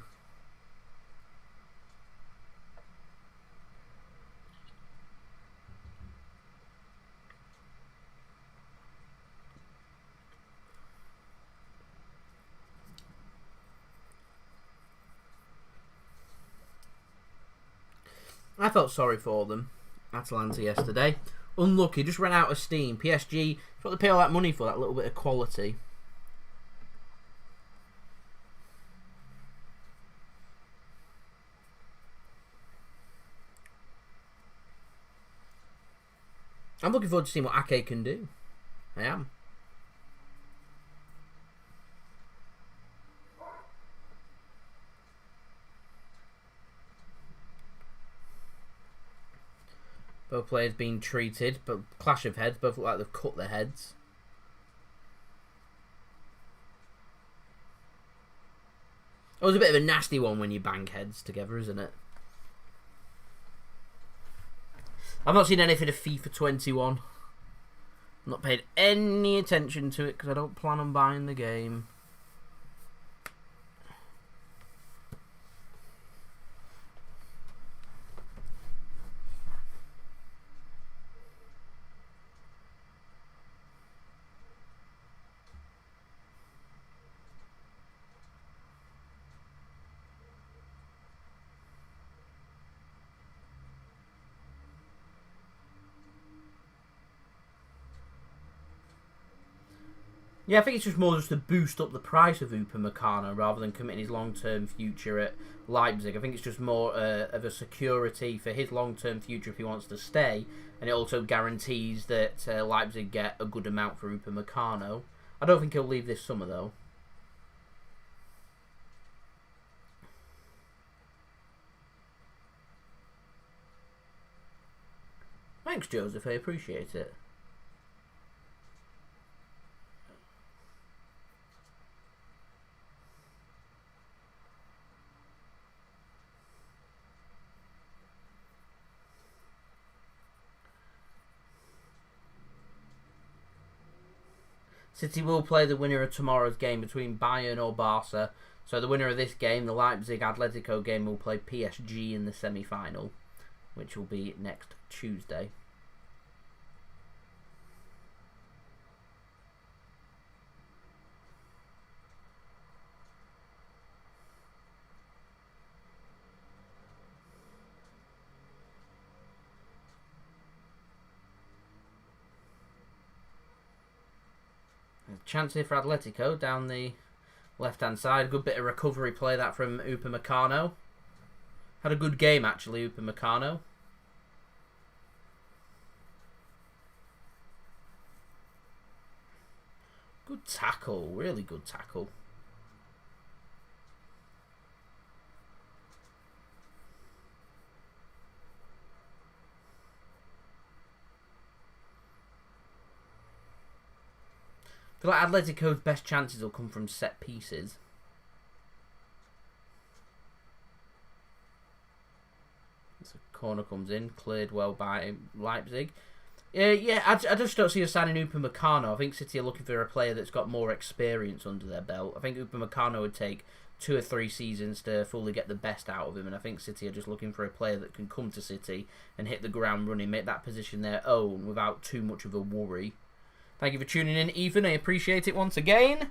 I felt sorry for them, Atalanta, yesterday. Unlucky, just ran out of steam. PSG, that's what they pay all that money for, that little bit of quality. I'm looking forward to seeing what Ake can do. I am. Both players being treated, but clash of heads. Both look like they've cut their heads. It was a bit of a nasty one when you bang heads together, isn't it? I've not seen anything of FIFA 21. I've not paid any attention to it because I don't plan on buying the game. Yeah, I think it's just more just to boost up the price of Upamecano rather than committing his long-term future at Leipzig. I think it's just more of a security for his long-term future if he wants to stay, and it also guarantees that Leipzig get a good amount for Upamecano. I don't think he'll leave this summer, though. Thanks, Joseph. I appreciate it. City will play the winner of tomorrow's game between Bayern or Barca. So the winner of this game, the Leipzig Atletico game, will play PSG in the semi-final, which will be next Tuesday. Chance here for Atletico down the left-hand side. Good bit of recovery play that from Upamecano. Had a good game, actually, Upamecano. Good tackle. Really good tackle. I feel like Atletico's best chances will come from set pieces. So corner comes in, cleared well by Leipzig. Yeah, I just don't see us signing Upamecano. I think City are looking for a player that's got more experience under their belt. I think Upamecano would take 2 or 3 seasons to fully get the best out of him, and I think City are just looking for a player that can come to City and hit the ground running, make that position their own without too much of a worry. Thank you for tuning in, Ethan. I appreciate it once again.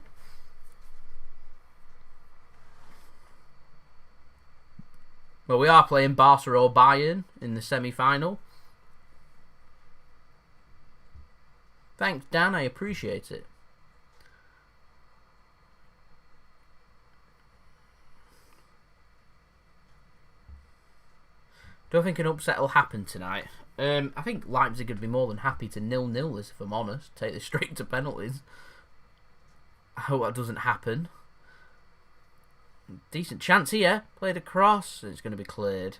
Well, we are playing Barca or Bayern in the semi-final. Thanks, Dan. I appreciate it. Don't think an upset will happen tonight. I think Leipzig would be more than happy to 0-0 this, if I'm honest. Take this straight to penalties. I hope that doesn't happen. Decent chance here. Played across. It's going to be cleared.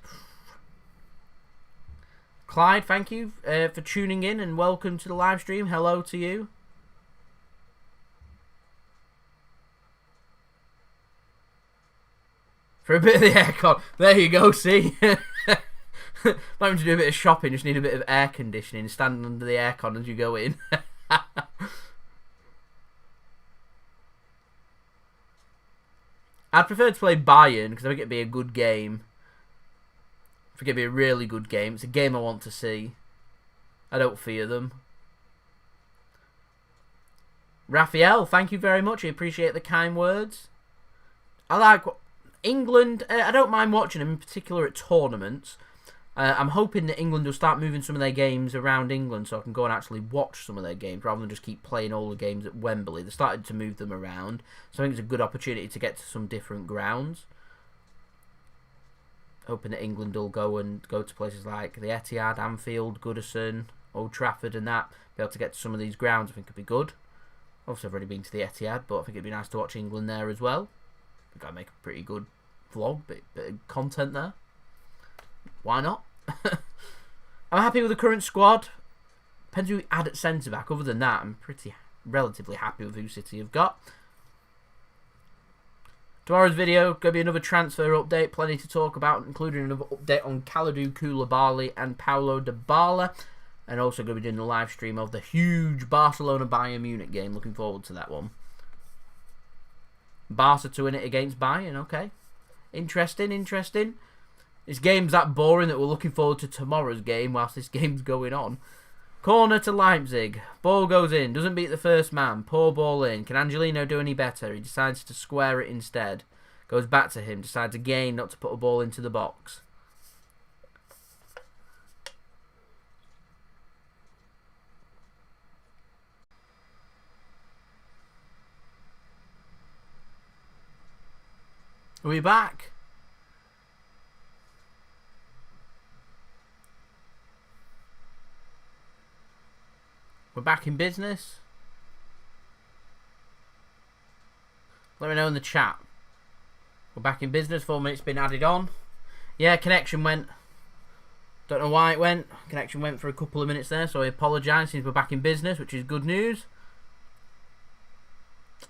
Clyde, thank you for tuning in and welcome to the live stream. Hello to you. For a bit of the aircon. There you go, see? Not having to do a bit of shopping, just need a bit of air conditioning. Standing under the aircon as you go in. I'd prefer to play Bayern because I think it'd be a good game. I think it'd be a really good game. It's a game I want to see. I don't fear them. Raphael, thank you very much. I appreciate the kind words. I like England. I don't mind watching them, in particular at tournaments. I'm hoping that England will start moving some of their games around England so I can go and actually watch some of their games rather than just keep playing all the games at Wembley. They started to move them around, so I think it's a good opportunity to get to some different grounds. Hoping that England will go to places like the Etihad, Anfield, Goodison, Old Trafford and that. Be able to get to some of these grounds, I think it'd be good. Obviously, I've already been to the Etihad, but I think it'd be nice to watch England there as well. I think I'd make a pretty good vlog, bit of content there. Why not? I'm happy with the current squad. Depends who we add at centre-back. Other than that, I'm relatively happy with who City have got. Tomorrow's video, going to be another transfer update. Plenty to talk about, including another update on Kalidou Koulibaly and Paulo Dybala. And also going to be doing the live stream of the huge Barcelona-Bayern Munich game. Looking forward to that one. Barca to win it against Bayern, okay. Interesting, interesting. This game's that boring that we're looking forward to tomorrow's game whilst this game's going on. Corner to Leipzig. Ball goes in. Doesn't beat the first man. Poor ball in. Can Angelino do any better? He decides to square it instead. Goes back to him. Decides again not to put a ball into the box. Are we back? We're back in business. Let me know in the chat. We're back in business. 4 minutes been added on. Yeah, connection went. Don't know why it went. Connection went for a couple of minutes there, so I apologise since we're back in business, which is good news.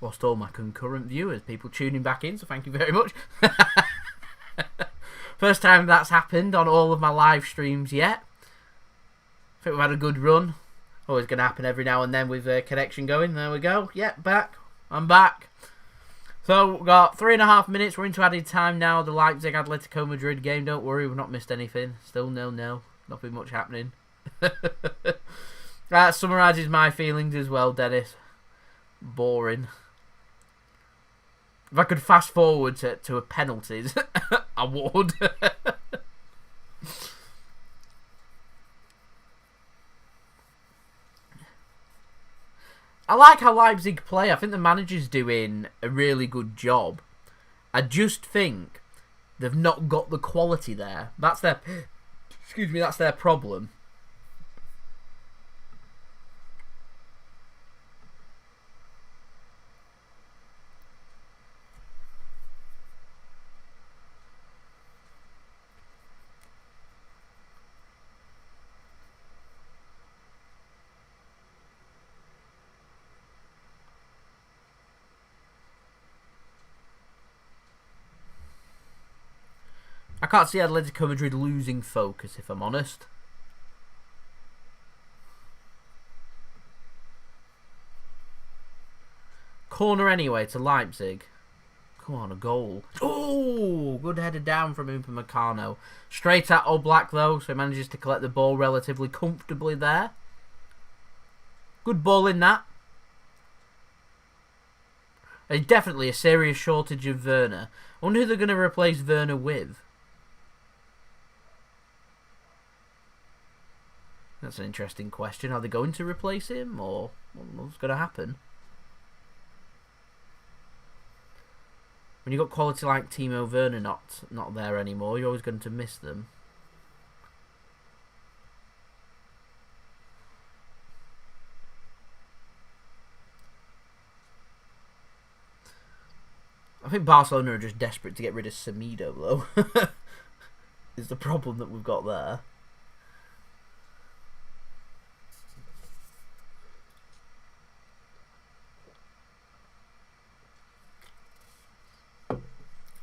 Lost all my concurrent viewers. People tuning back in, so thank you very much. First time that's happened on all of my live streams yet. I think we've had a good run. Always going to happen every now and then with connection going. There we go. Yep, back. I'm back. So, we've got 3.5 minutes. We're into added time now. The Leipzig Atletico Madrid game. Don't worry, we've not missed anything. Still 0-0. Nothing much happening. That summarises my feelings as well, Dennis. Boring. If I could fast forward to a penalties, I would. I like how Leipzig play. I think the manager's doing a really good job. I just think they've not got the quality there. That's their that's their problem. I can't see Atletico Madrid losing focus, if I'm honest. Corner anyway to Leipzig. Come on, a goal. Oh, good header down from Upamecano. Straight at Oblak, though, so he manages to collect the ball relatively comfortably there. Good ball in that. There's definitely a serious shortage of Werner. I wonder who they're going to replace Werner with. That's an interesting question. Are they going to replace him, or what's going to happen? When you've got quality like Timo Werner not there anymore, you're always going to miss them. I think Barcelona are just desperate to get rid of Semedo, though. Is the problem that we've got there.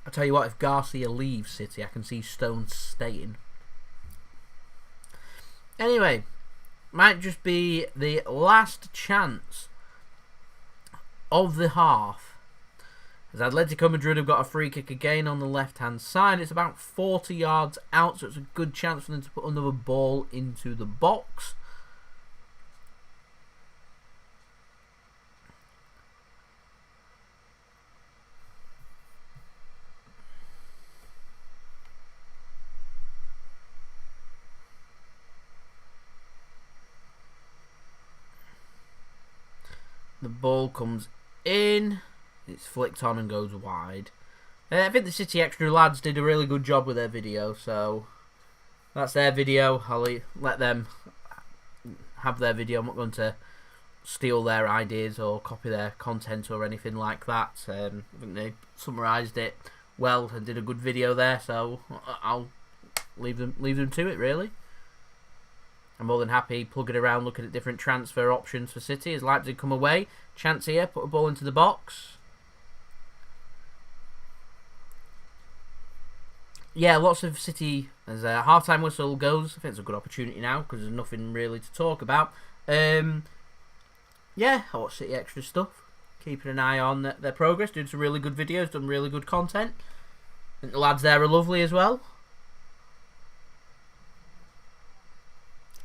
I'll tell you what, if Garcia leaves City, I can see Stones staying. Anyway, might just be the last chance of the half. As Atletico Madrid have got a free kick again on the left-hand side. It's about 40 yards out, so it's a good chance for them to put another ball into the box. The ball comes in. It's flicked on and goes wide. I think the City Extra lads did a really good job with their video, so that's their video. I'll let them have their video. I'm not going to steal their ideas or copy their content or anything like that. I think they summarised it well and did a good video there, so I'll leave them to it, really. I'm more than happy plugging around looking at different transfer options for City as Leipzig come away. Chance here, put a ball into the box. Yeah, lots of City, as a half-time whistle goes, I think it's a good opportunity now because there's nothing really to talk about. Yeah, I watch City Extra stuff, keeping an eye on their progress, doing some really good videos, done really good content. I think the lads there are lovely as well.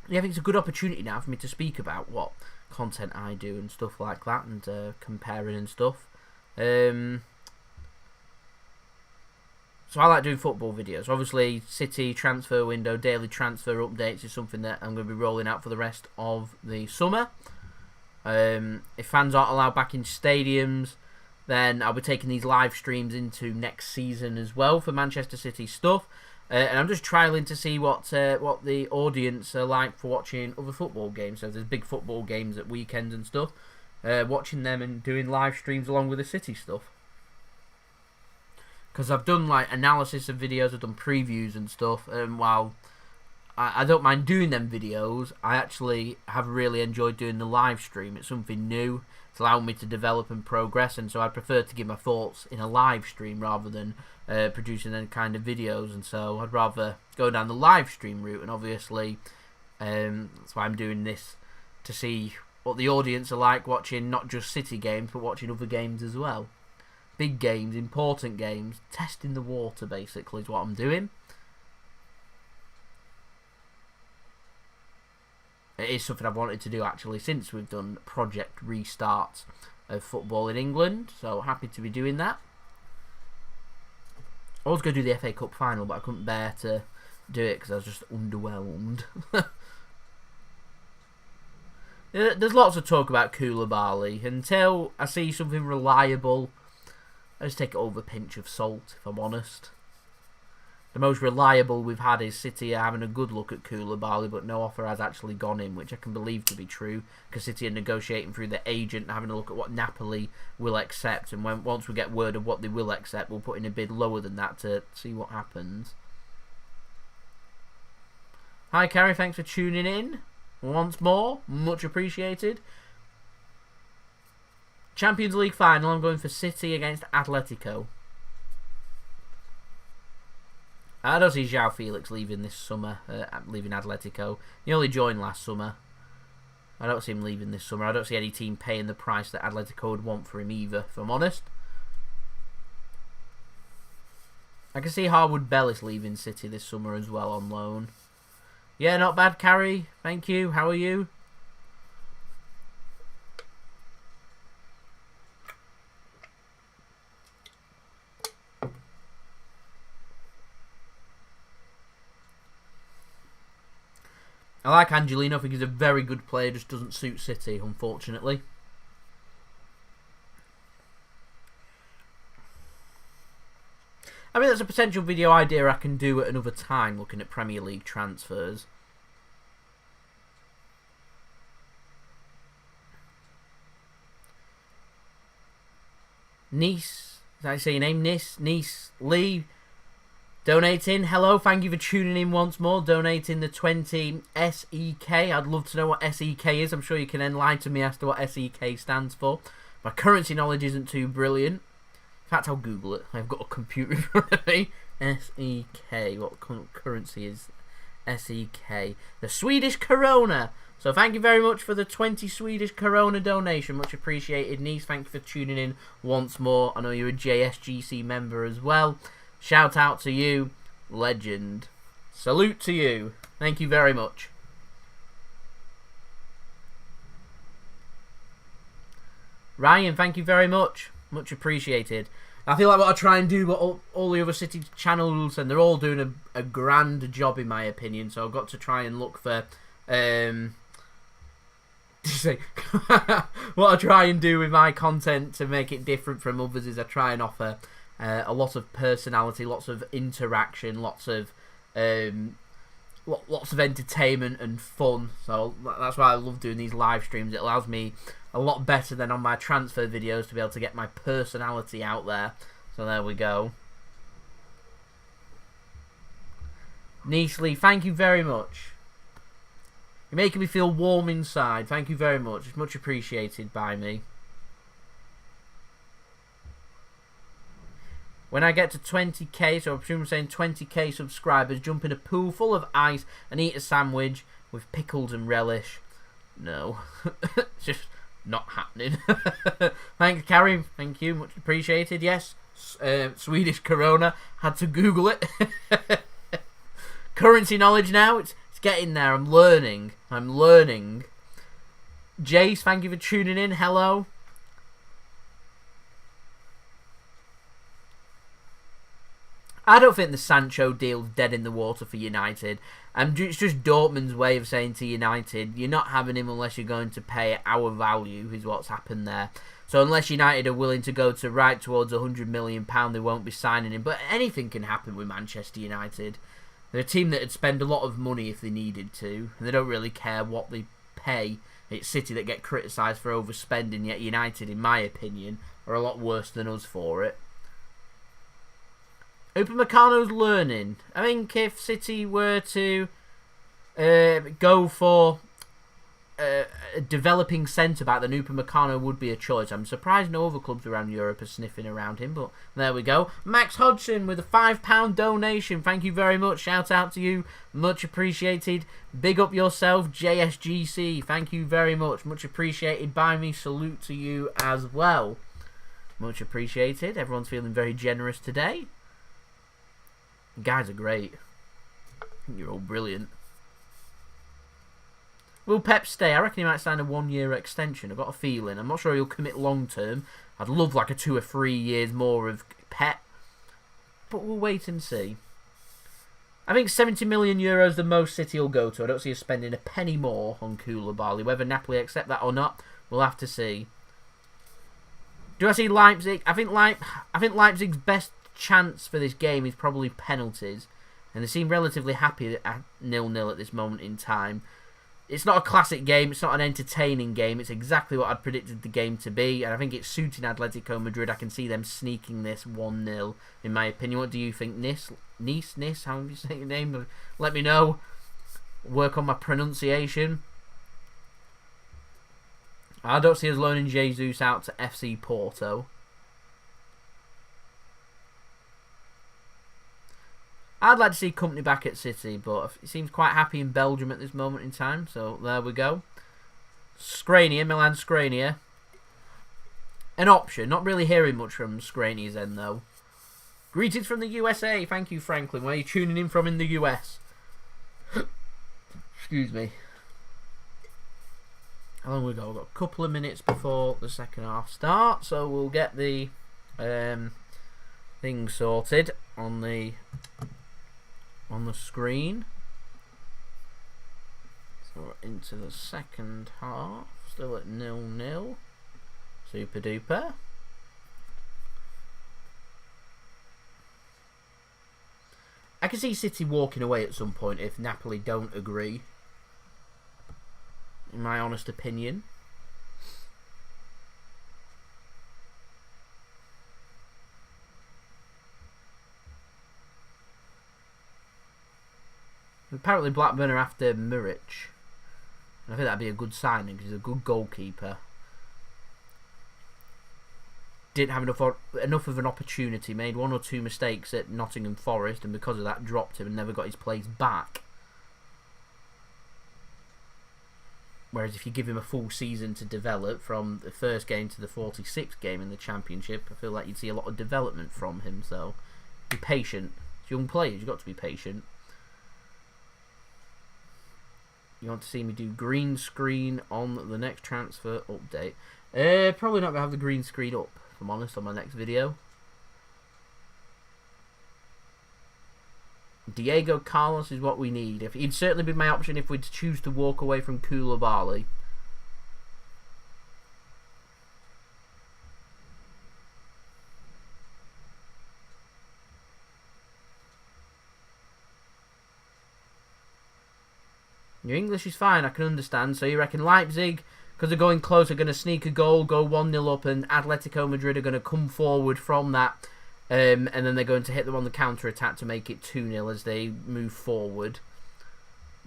Yeah, I think it's a good opportunity now for me to speak about what content I do and stuff like that, and comparing and stuff. So I like doing football videos. Obviously, City transfer window, daily transfer updates is something that I'm going to be rolling out for the rest of the summer. If fans aren't allowed back in stadiums, then I'll be taking these live streams into next season as well for Manchester City stuff. And I'm just trialling to see what the audience are like for watching other football games. So if there's big football games at weekends and stuff, watching them and doing live streams along with the City stuff. Because I've done like analysis of videos, I've done previews and stuff, and while I don't mind doing them videos, I actually have really enjoyed doing the live stream. It's something new, it's allowed me to develop and progress, and so I prefer to give my thoughts in a live stream rather than producing any kind of videos, and so I'd rather go down the live stream route, and obviously that's why I'm doing this, to see what the audience are like watching not just City games, but watching other games as well. Big games, important games, testing the water basically is what I'm doing. It is something I've wanted to do actually since we've done Project Restart of football in England, so happy to be doing that. I was going to do the FA Cup final, but I couldn't bear to do it because I was just underwhelmed. There's lots of talk about Koulibaly. Until I see something reliable, I just take it over a pinch of salt, if I'm honest. The most reliable we've had is City having a good look at Koulibaly, but no offer has actually gone in, which I can believe to be true, because City are negotiating through the agent and having a look at what Napoli will accept, and once we get word of what they will accept, we'll put in a bid lower than that to see what happens. Hi Carrie, thanks for tuning in once more, much appreciated. Champions League final, I'm going for City against Atletico. I don't see João Felix leaving this summer, leaving Atletico. He only joined last summer. I don't see him leaving this summer. I don't see any team paying the price that Atletico would want for him either, if I'm honest. I can see Harwood Bellis leaving City this summer as well on loan. Yeah, not bad, Carrie. Thank you. How are you? I like Angelino. I think he's a very good player. Just doesn't suit City, unfortunately. I mean, that's a potential video idea I can do at another time, looking at Premier League transfers. Nice, did I say your name? Nice Lee, donating. Hello, thank you for tuning in once more. Donating the 20 SEK. I'd love to know what SEK is. I'm sure you can enlighten me as to what SEK stands for. My currency knowledge isn't too brilliant. In fact, I'll Google it. I've got a computer in front of me. SEK. What currency is SEK? The Swedish krona. So thank you very much for the 20 Swedish krona donation. Much appreciated, Nice. Thank you for tuning in once more. I know you're a JSGC member as well. Shout out to you. Legend. Salute to you. Thank you very much. Ryan, thank you very much. Much appreciated. I feel like what I try and do, what all the other City channels, and they're all doing a grand job in my opinion. So I've got to try and look for what I try and do with my content to make it different from others is I try and offer a lot of personality, lots of interaction, lots of entertainment and fun. So that's why I love doing these live streams. It allows me a lot better than on my transfer videos to be able to get my personality out there. So there we go. Nicely, thank you very much. You're making me feel warm inside. Thank you very much. It's much appreciated by me. When I get to 20k, so I presume I'm saying 20k subscribers, jump in a pool full of ice and eat a sandwich with pickles and relish. No. It's just not happening. Thanks, Carrie. Thank you. Much appreciated. Yes. Swedish krona. Had to Google it. Currency knowledge now. It's getting there. I'm learning. Jace, thank you for tuning in. Hello. I don't think the Sancho deal's dead in the water for United. It's just Dortmund's way of saying to United, you're not having him unless you're going to pay our value, is what's happened there. So unless United are willing to go to right towards £100 million, they won't be signing him. But anything can happen with Manchester United. They're a team that would spend a lot of money if they needed to, and they don't really care what they pay. It's City that get criticised for overspending, yet United, in my opinion, are a lot worse than us for it. Upamecano's learning. I think if City were to go for a developing centre-back, then Upamecano would be a choice. I'm surprised no other clubs around Europe are sniffing around him, but there we go. Max Hodgson with a £5 donation. Thank you very much. Shout out to you. Much appreciated. Big up yourself, JSGC. Thank you very much. Much appreciated by me. Salute to you as well. Much appreciated. Everyone's feeling very generous today. You guys are great. I think you're all brilliant. Will Pep stay? I reckon he might sign a 1-year extension. I've got a feeling. I'm not sure he'll commit long term. I'd love like a 2 or 3 years more of Pep. But we'll wait and see. I think €70 million the most City will go to. I don't see us spending a penny more on Koulibaly. Whether Napoli accept that or not, we'll have to see. Do I see Leipzig? I think Leipzig's best chance for this game is probably penalties, and they seem relatively happy at 0-0 at this moment in time. It's not a classic game, it's not an entertaining game, it's exactly what I'd predicted the game to be, and I think it's suiting Atletico Madrid. I can see them sneaking this 1-0 in my opinion. What do you think? Nice, how do you say your name? Let me know. Work on my pronunciation. I don't see us loaning Jesus out to FC Porto. I'd like to see Company back at City, but he seems quite happy in Belgium at this moment in time. So there we go. Skriniar, Milan Skriniar. An option. Not really hearing much from Skriniar's end though. Greetings from the USA. Thank you, Franklin. Where are you tuning in from in the US? Excuse me. How long we got? We've got a couple of minutes before the second half starts, so we'll get the thing sorted on the screen. So we're into the second half, still at 0-0. Super duper. I can see City walking away at some point if Napoli don't agree. In my honest opinion. Apparently Blackburn are after Muric. And I think that'd be a good signing because he's a good goalkeeper. Didn't have enough of an opportunity, made one or two mistakes at Nottingham Forest, and because of that dropped him and never got his place back. Whereas if you give him a full season to develop from the first game to the 46th game in the Championship, I feel like you'd see a lot of development from him. So be patient. It's young players, you've got to be patient. You want to see me do green screen on the next transfer update? Probably not going to have the green screen up, if I'm honest, on my next video. Diego Carlos is what we need. He'd certainly be my option if we'd choose to walk away from Koulibaly. Your English is fine, I can understand. So you reckon Leipzig, because they're going close, are going to sneak a goal, go 1-0 up, and Atletico Madrid are going to come forward from that, and then they're going to hit them on the counter-attack to make it 2-0 as they move forward.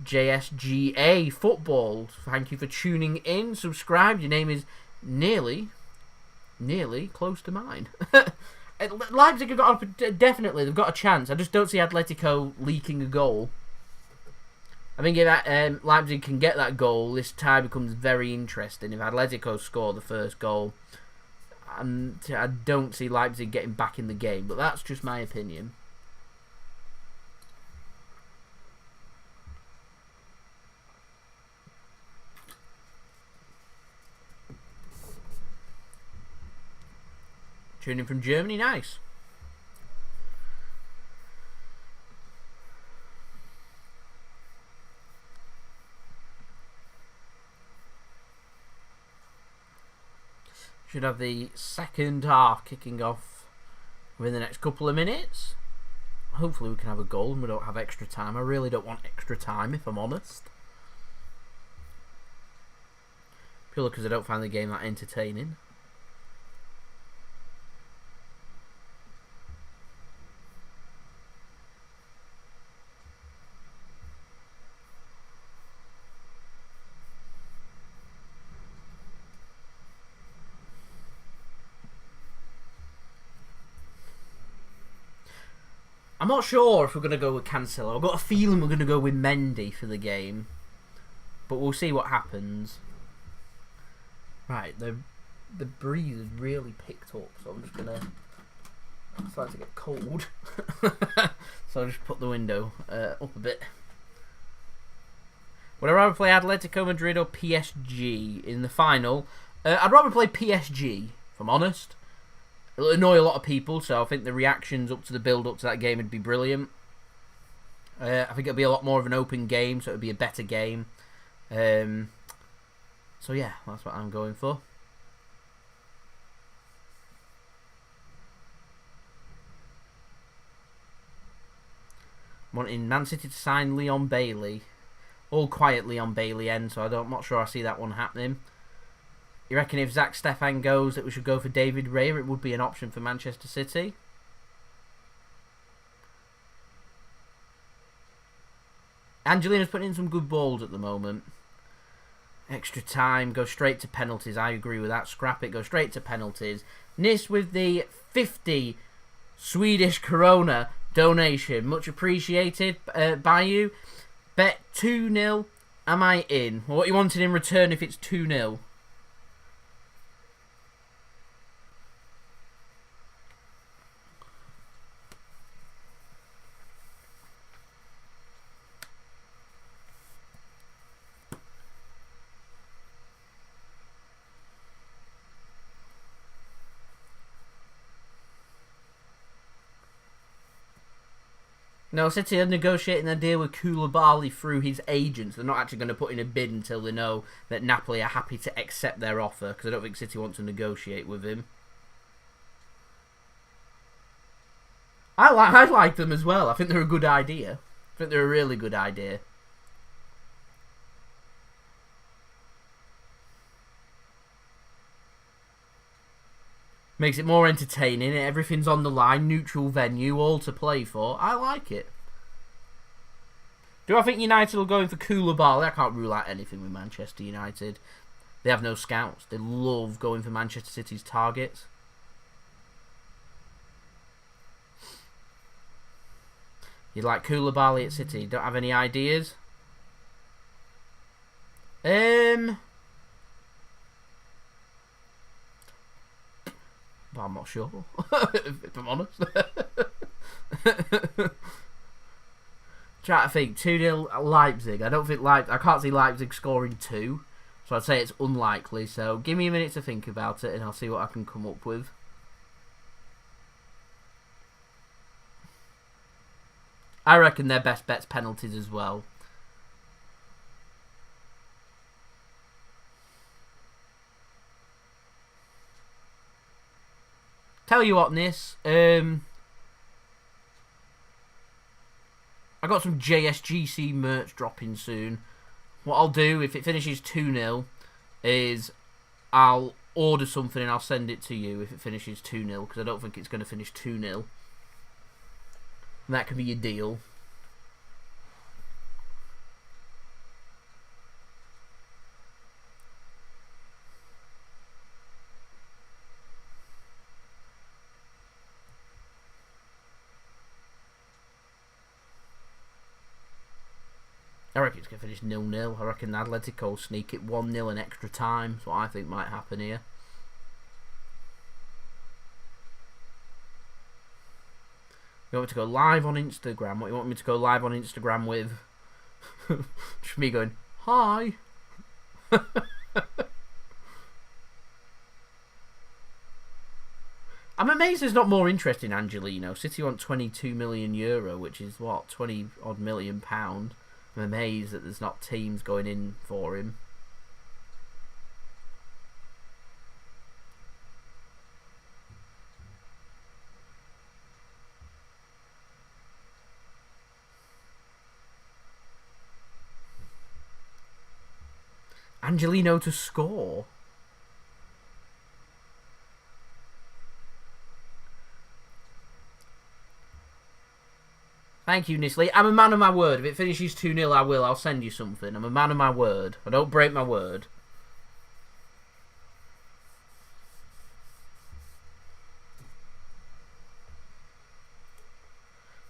JSGA Football, thank you for tuning in. Subscribe, your name is nearly close to mine. Leipzig have got definitely, they've got a chance. I just don't see Atletico leaking a goal. I think if Leipzig can get that goal, this tie becomes very interesting. If Atletico score the first goal, I don't see Leipzig getting back in the game, but that's just my opinion. Tuning in from Germany, nice. Should have the second half kicking off within the next couple of minutes. Hopefully we can have a goal and we don't have extra time. I really don't want extra time, if I'm honest. Purely because I don't find the game that entertaining. I'm not sure if we're going to go with Cancelo. I've got a feeling we're going to go with Mendy for the game. But we'll see what happens. Right, the breeze has really picked up, so I'm just going to... It's starting to get cold. So I'll just put the window up a bit. Would I rather play Atletico Madrid or PSG in the final? I'd rather play PSG, if I'm honest. It'll annoy a lot of people, so I think the reactions up to the build-up to that game would be brilliant. I think it'll be a lot more of an open game, so it'll be a better game. So yeah, that's what I'm going for. I'm wanting Man City to sign Leon Bailey. All quiet Leon Bailey end, so I'm not sure I see that one happening. You reckon if Zach Stefan goes that we should go for David Raya? It would be an option for Manchester City. Angelino's putting in some good balls at the moment. Extra time, go straight to penalties. I agree with that. Scrap it, go straight to penalties. Nis with the 50 Swedish Corona donation. Much appreciated by you. Bet 2-0. Am I in? Well, what you wanted in return if it's 2-0? No, City are negotiating a deal with Koulibaly through his agents. They're not actually going to put in a bid until they know that Napoli are happy to accept their offer, because I don't think City want to negotiate with him. I like them as well. I think they're a good idea. I think they're a really good idea. Makes it more entertaining. Everything's on the line. Neutral venue. All to play for. I like it. Do I think United will go in for Koulibaly? I can't rule out anything with Manchester United. They have no scouts. They love going for Manchester City's targets. You'd like Koulibaly at City. Don't have any ideas? But I'm not sure, if I'm honest. Try to think. 2-0 Leipzig. I can't see Leipzig scoring 2. So I'd say it's unlikely. So give me a minute to think about it and I'll see what I can come up with. I reckon their best bet's penalties as well. Tell you what, Nis. I got some JSGC merch dropping soon. What I'll do, if it finishes 2-0, is I'll order something and I'll send it to you if it finishes 2-0, because I don't think it's going to finish 2-0. And that could be your deal. I reckon it's going to finish 0-0. I reckon Atletico will sneak it 1-0 in extra time. That's what I think might happen here. You want me to go live on Instagram? What do you want me to go live on Instagram with? Just me going, hi. I'm amazed there's not more interest in Angelino. City want €22 million, which is what, 20 odd million pound. I'm amazed that there's not teams going in for him. Angelino to score. Thank you, Nisley. I'm a man of my word. If it finishes 2-0, I will. I'll send you something. I'm a man of my word. I don't break my word.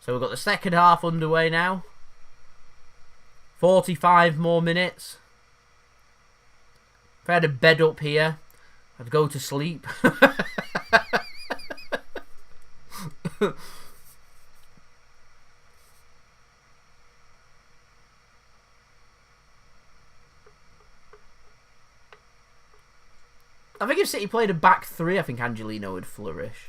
So we've got the second half underway now. 45 more minutes. If I had a bed up here, I'd go to sleep. I think if City played a back three, I think Angelino would flourish.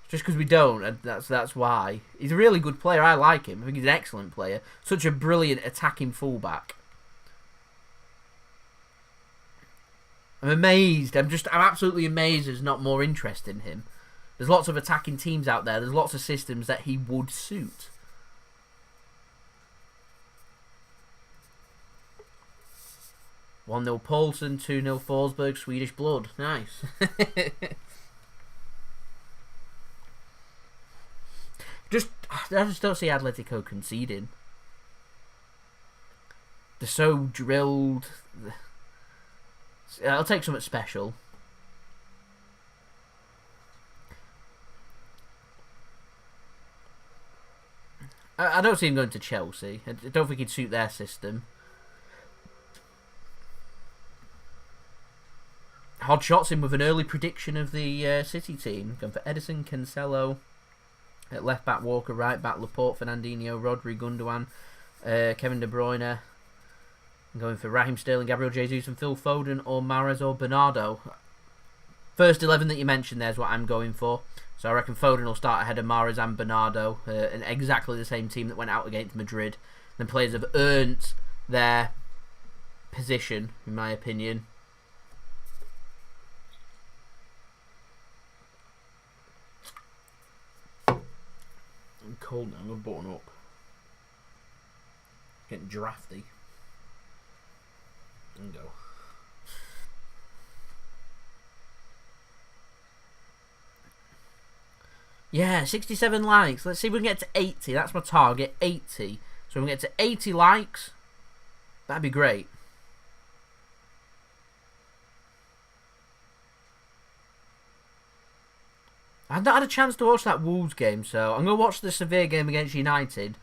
Just because we don't, and that's why. He's a really good player. I like him. I think he's an excellent player. Such a brilliant attacking fullback. I'm amazed. I'm absolutely amazed there's not more interest in him. There's lots of attacking teams out there. There's lots of systems that he would suit. (1-0 Poulsen, 2-0 Forsberg, Swedish blood. Nice. I just don't see Atletico conceding. They're so drilled. I'll take something special. I don't see him going to Chelsea. I don't think he'd suit their system. Hod shots in with an early prediction of the City team. Going for Edison, Cancelo, at left back Walker, right back Laporte, Fernandinho, Rodri, Gundogan, Kevin De Bruyne. I'm going for Raheem Sterling, Gabriel Jesus and Phil Foden, or Mahrez or Bernardo. First 11 that you mentioned there is what I'm going for. So I reckon Foden will start ahead of Mahrez and Bernardo, and exactly the same team that went out against Madrid. And players have earned their position, in my opinion. I'm cold now, I'm going to button up. Getting drafty. There we go. Yeah, 67 likes. Let's see if we can get to 80. That's my target, 80. So we can get to 80 likes. That'd be great. I've not had a chance to watch that Wolves game, so I'm going to watch the Sevilla game against United.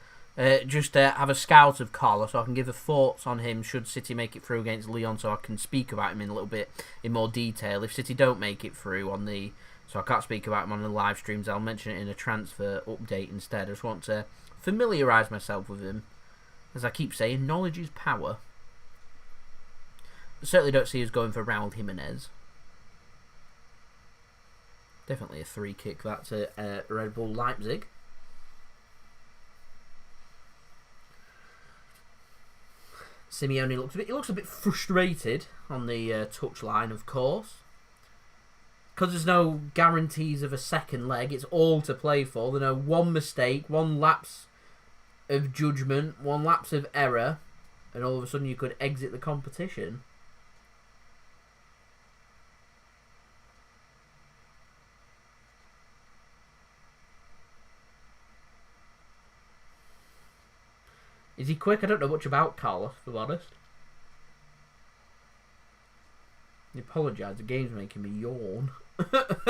Just to have a scout of Carlos, so I can give the thoughts on him should City make it through against Lyon, so I can speak about him in a little bit in more detail. If City don't make it through on the... So I can't speak about him on the live streams. I'll mention it in a transfer update instead. I just want to familiarise myself with him. As I keep saying, knowledge is power. I certainly don't see us going for Raul Jimenez. Definitely a free kick. That's a Red Bull Leipzig. Simeone looks a bit frustrated on the touchline, of course. Because there's no guarantees of a second leg, it's all to play for. There's no one mistake, one lapse of judgment, one lapse of error, and all of a sudden you could exit the competition. Is he quick? I don't know much about Carlos, to be honest. I apologise, the game's making me yawn. If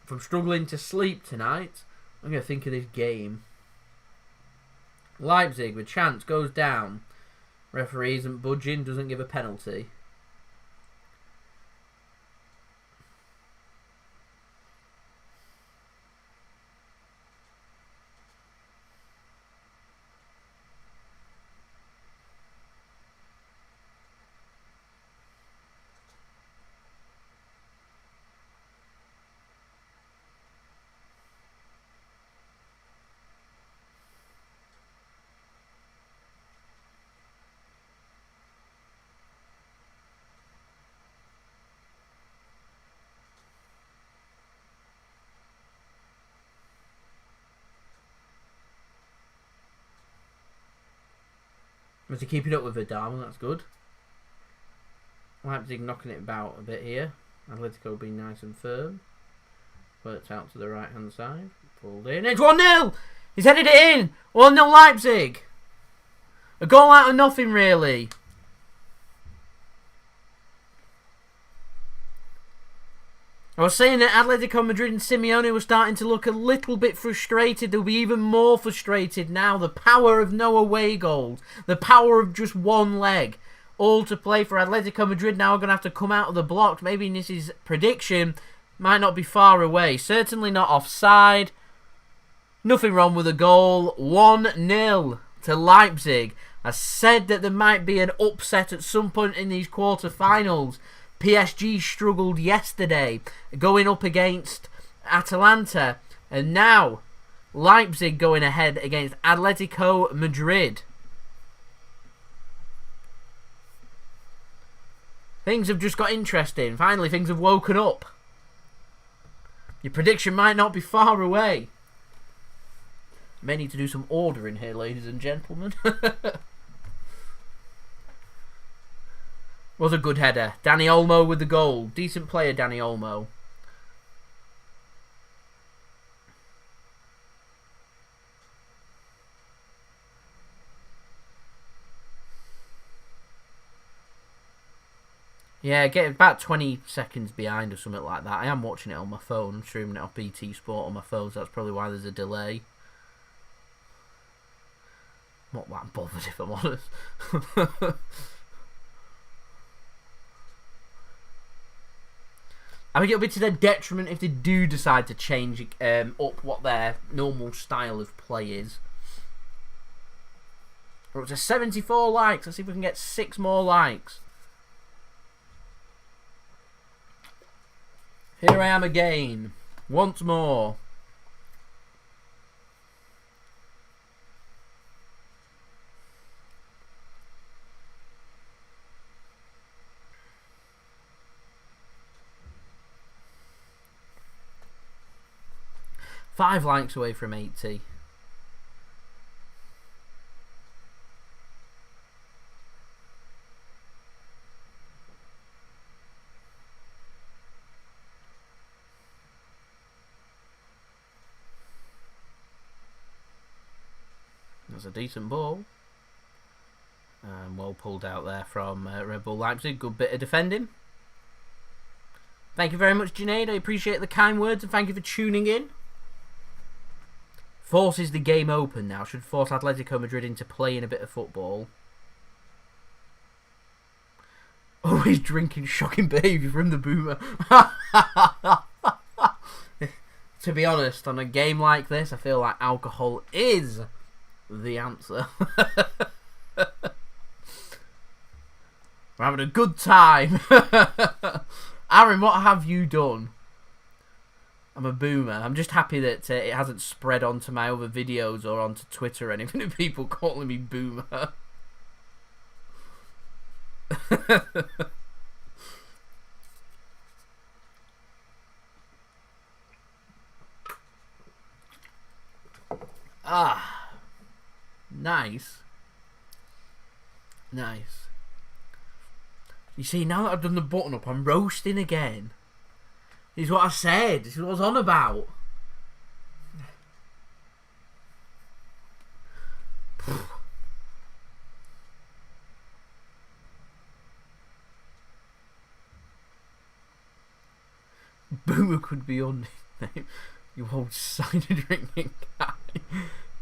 I'm struggling to sleep tonight, I'm going to think of this game. Leipzig with chance goes down. Referee isn't budging, doesn't give a penalty. Was he keeping up with Vidal? That's good. Leipzig knocking it about a bit here. Atletico being nice and firm. Worked out to the right hand side. Pulled in. It's 1-0! He's headed it in! 1-0 Leipzig! A goal out of nothing, really. I was saying that Atletico Madrid and Simeone were starting to look a little bit frustrated. They'll be even more frustrated now. The power of no away goals. The power of just one leg. All to play for Atletico Madrid now are going to have to come out of the blocks. Maybe Nis's prediction might not be far away. Certainly not offside. Nothing wrong with the goal. 1-0 to Leipzig. I said that there might be an upset at some point in these quarter-finals. PSG struggled yesterday, going up against Atalanta. And now, Leipzig going ahead against Atletico Madrid. Things have just got interesting. Finally, things have woken up. Your prediction might not be far away. May need to do some ordering here, ladies and gentlemen. Was a good header. Dani Olmo with the goal. Decent player, Dani Olmo. Yeah, get about 20 seconds behind or something like that. I am watching it on my phone. I'm streaming it off BT Sport on my phone, so that's probably why there's a delay. Not that bothered, if I'm honest. I think it'll be to their detriment if they do decide to change up what their normal style of play is. We're up to 74 likes. Let's see if we can get 6 more likes. Here I am again. Once more. Five likes away from 80. That's a decent ball. Well pulled out there from Red Bull Leipzig. Good bit of defending. Thank you very much, Junaid. I appreciate the kind words and thank you for tuning in. Forces the game open now. Should force Atletico Madrid into playing a bit of football. Always drinking shocking behaviour from the boomer. To be honest, on a game like this, I feel like alcohol is the answer. We're having a good time. Aaron, what have you done? I'm a boomer. I'm just happy that it hasn't spread onto my other videos or onto Twitter or anything of people calling me boomer. Ah, nice. Nice. You see, now that I've done the button up, I'm roasting again. This is what I said. This is what I was on about. Boomer could be your nickname. You old cider drinking guy.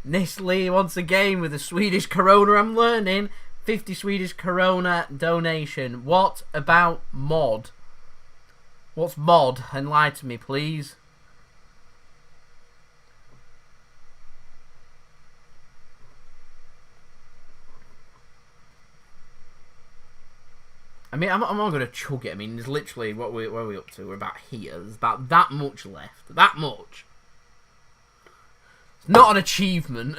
Nestle once again with a Swedish Corona. I'm learning. 50 Swedish Corona donation. What about mod? What's mod? Enlighten me, please. I mean, I'm not going to chug it. I mean, there's literally, where are we up to? We're about here. There's about that much left. That much. It's not an achievement.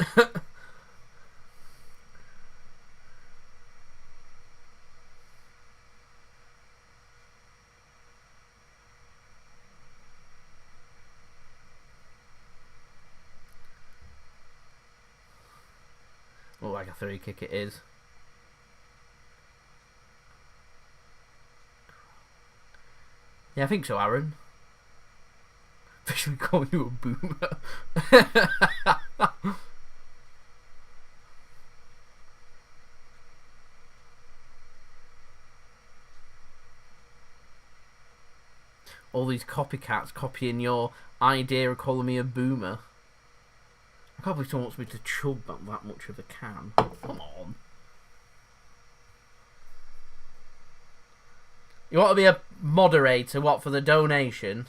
Look like a 3 kick it is. Yeah, I think so, Aaron. Officially calling you a boomer. All these copycats copying your idea of calling me a boomer. I can't believe someone wants me to chug that much of a can. Come on. You want to be a moderator, what, for the donation?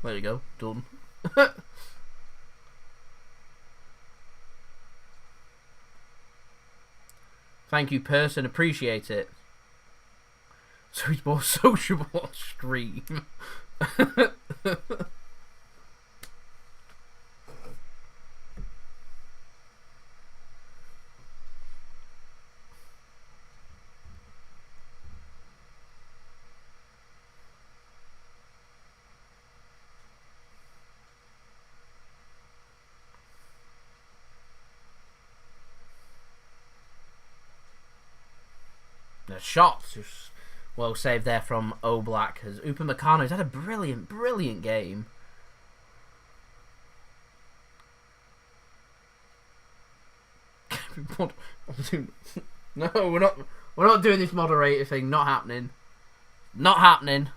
There you go, done. Thank you, person, appreciate it. So he's more sociable on stream. The shots just well saved there from Oblak, as Upamecano has had a brilliant game. No, we're not doing this moderator thing. Not happening. Not happening.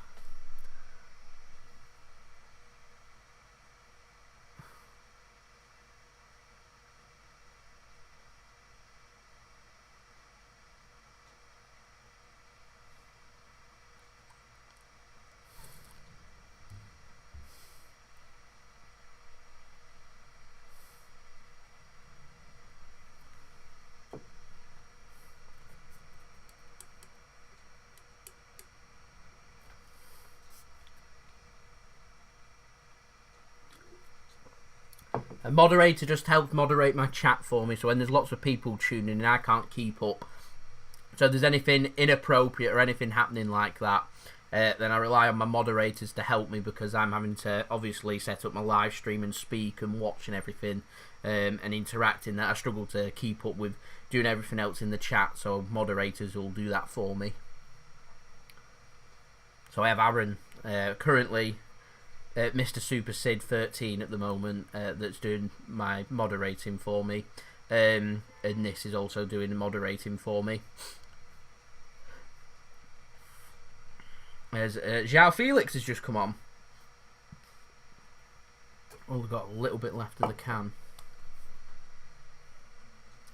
A moderator just helped moderate my chat for me, so when there's lots of people tuning in, I can't keep up. So if there's anything inappropriate or anything happening like that, then I rely on my moderators to help me, because I'm having to obviously set up my live stream and speak and watch and everything, and interacting. That I struggle to keep up with doing everything else in the chat, so moderators will do that for me. So I have Aaron, currently Mr. Super Sid 13 at the moment, that's doing my moderating for me, and this is also doing the moderating for me. As João Felix has just come on. Only got a little bit left of the can.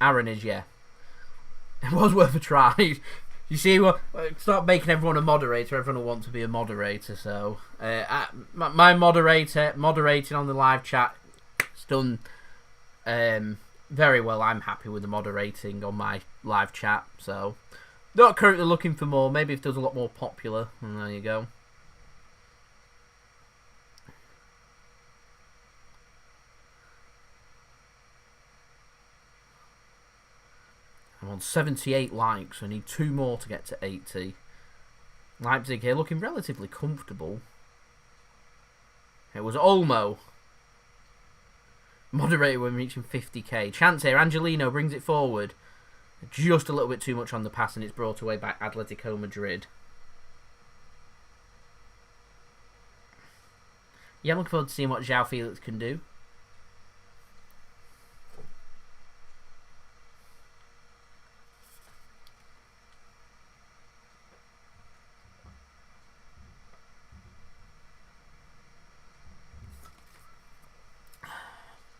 Aaron is, yeah. It was worth a try. You see, start making everyone a moderator. Everyone will want to be a moderator. So, my moderating on the live chat, it's done very well. I'm happy with the moderating on my live chat. So, not currently looking for more. Maybe if it was a lot more popular. And there you go. I'm on 78 likes. I need 2 more to get to 80. Leipzig here looking relatively comfortable. It was Olmo. Moderator when reaching 50k. Chance here. Angelino brings it forward. Just a little bit too much on the pass, and it's brought away by Atletico Madrid. Yeah, I'm looking forward to seeing what João Felix can do.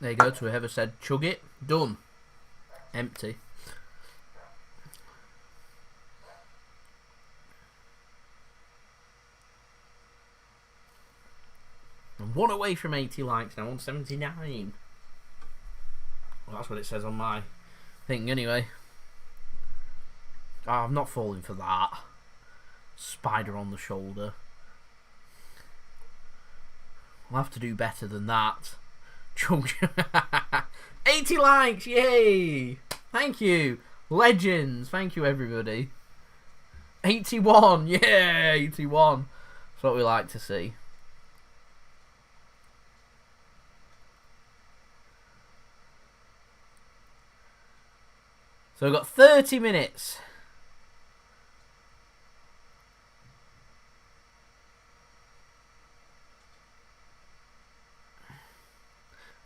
There you go, to whoever said chug it. Done. Empty. I'm 1 away from 80 likes now, on 79. Well, that's what it says on my thing anyway. Oh, I'm not falling for that. Spider on the shoulder. I'll have to do better than that. 80 likes, yay! Thank you, legends. Thank you, everybody. 81, yeah, 81. That's what we like to see. So we've got 30 minutes.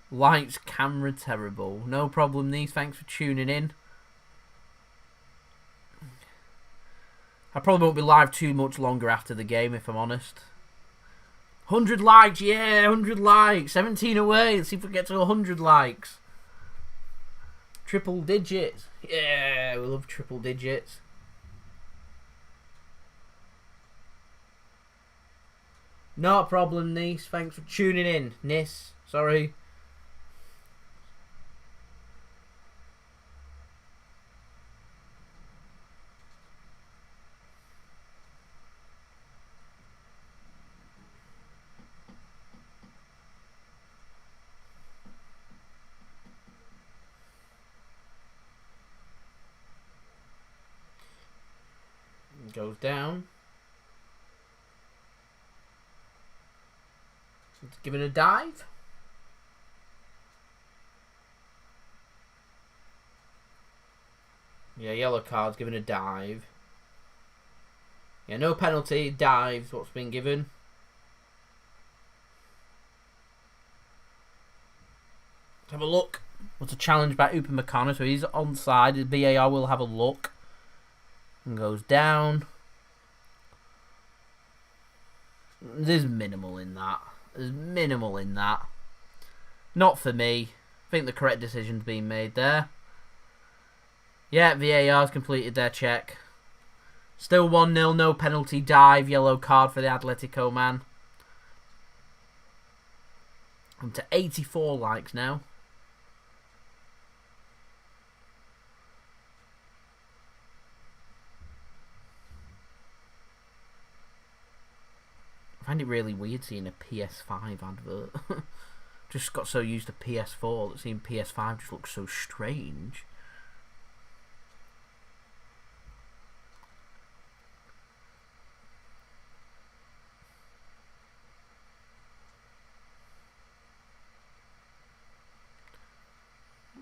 Lights, camera, terrible. No problem, these. Thanks for tuning in. I probably won't be live too much longer after the game, if I'm honest. 100 likes, yeah, 100 likes. 17 away. Let's see if we get to 100 likes. Triple digits. Yeah, we love triple digits. Not a problem, Nice. Thanks for tuning in, Nis. Sorry. Goes down. It's giving a dive. Yeah, yellow card's giving a dive. Yeah, no penalty. Dives. What's been given? Let's have a look. What's a challenge by Upamecano? So he's onside. The VAR will have a look. And goes down. There's minimal in that. There's minimal in that. Not for me. I think the correct decision's been made there. Yeah, VAR's completed their check. Still 1-0, no penalty, dive, yellow card for the Atletico man. I'm to 84 likes now. I find it really weird seeing a PS5 advert. Just got so used to PS4 that seeing PS5 just looks so strange.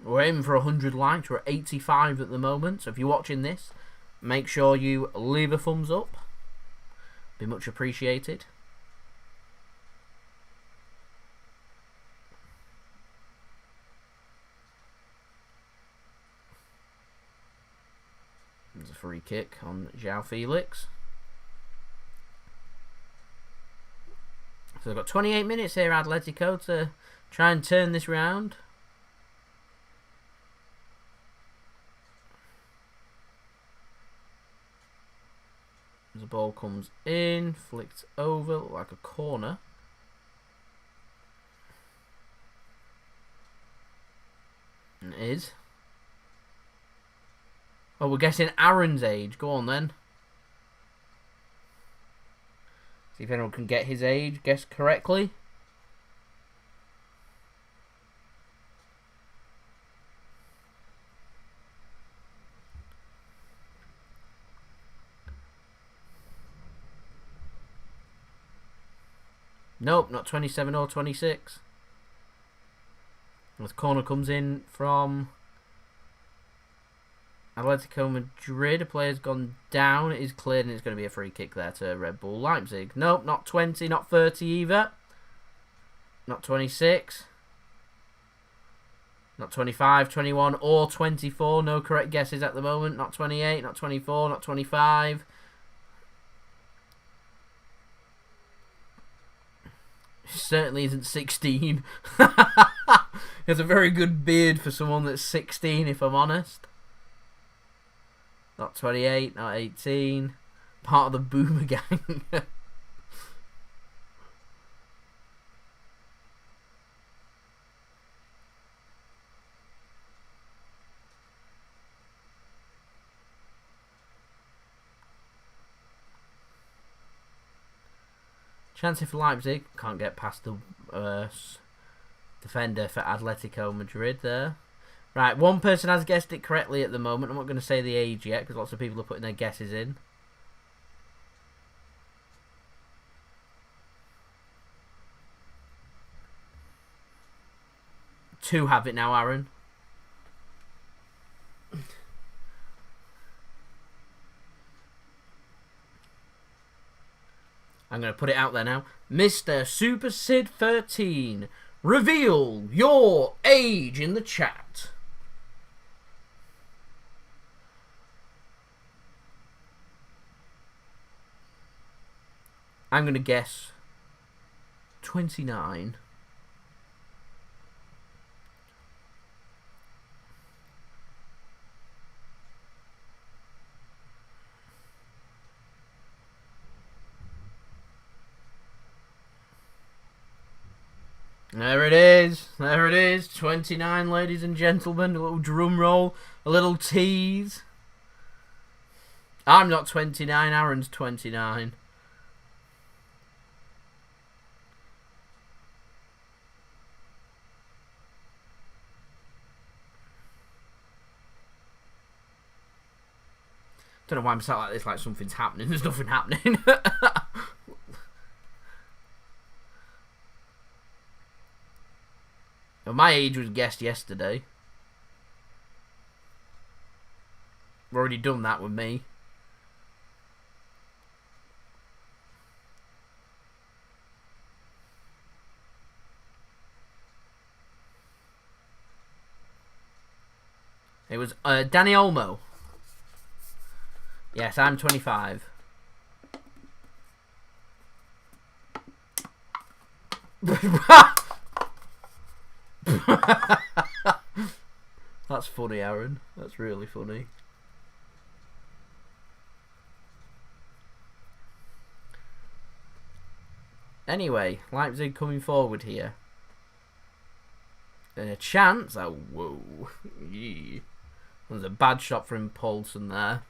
We're aiming for 100 likes. We're at 85 at the moment. So if you're watching this, make sure you leave a thumbs up. Be much appreciated. There's a free kick on João Felix. So they've got 28 minutes here, Atletico, to try and turn this round. As the ball comes in, flicked over, like a corner. And it is. Oh, we're guessing Aaron's age. Go on then. See if anyone can get his age. Guess correctly. Nope, not 27 or 26. The corner comes in from Atletico Madrid. A player's gone down. It is cleared and it's going to be a free kick there to Red Bull Leipzig. Nope, not 20, not 30 either. Not 26. Not 25, 21 or 24. No correct guesses at the moment. Not 28, not 24, not 25. Certainly isn't 16. He has a very good beard for someone that's 16, if I'm honest. Not 28, not 18. Part of the Boomer Gang. Chance for Leipzig. Can't get past the defender for Atletico Madrid there. Right, one person has guessed it correctly at the moment. I'm not going to say the age yet because lots of people are putting their guesses in. Two have it now, Aaron. I'm going to put it out there now. Mr. Super Sid 13, reveal your age in the chat. I'm going to guess 29. There it is. There it is. 29, ladies and gentlemen. A little drum roll. A little tease. I'm not 29. Aaron's 29. Don't know why I'm sat like this, like something's happening. There's nothing happening. Well, my age was guessed yesterday. We've already done that with me. It was Dani Olmo. Yes, I'm 25. That's funny, Aaron. That's really funny. Anyway, Leipzig coming forward here. And a chance. Oh, whoa. Yeah. There's a bad shot from Poulsen there.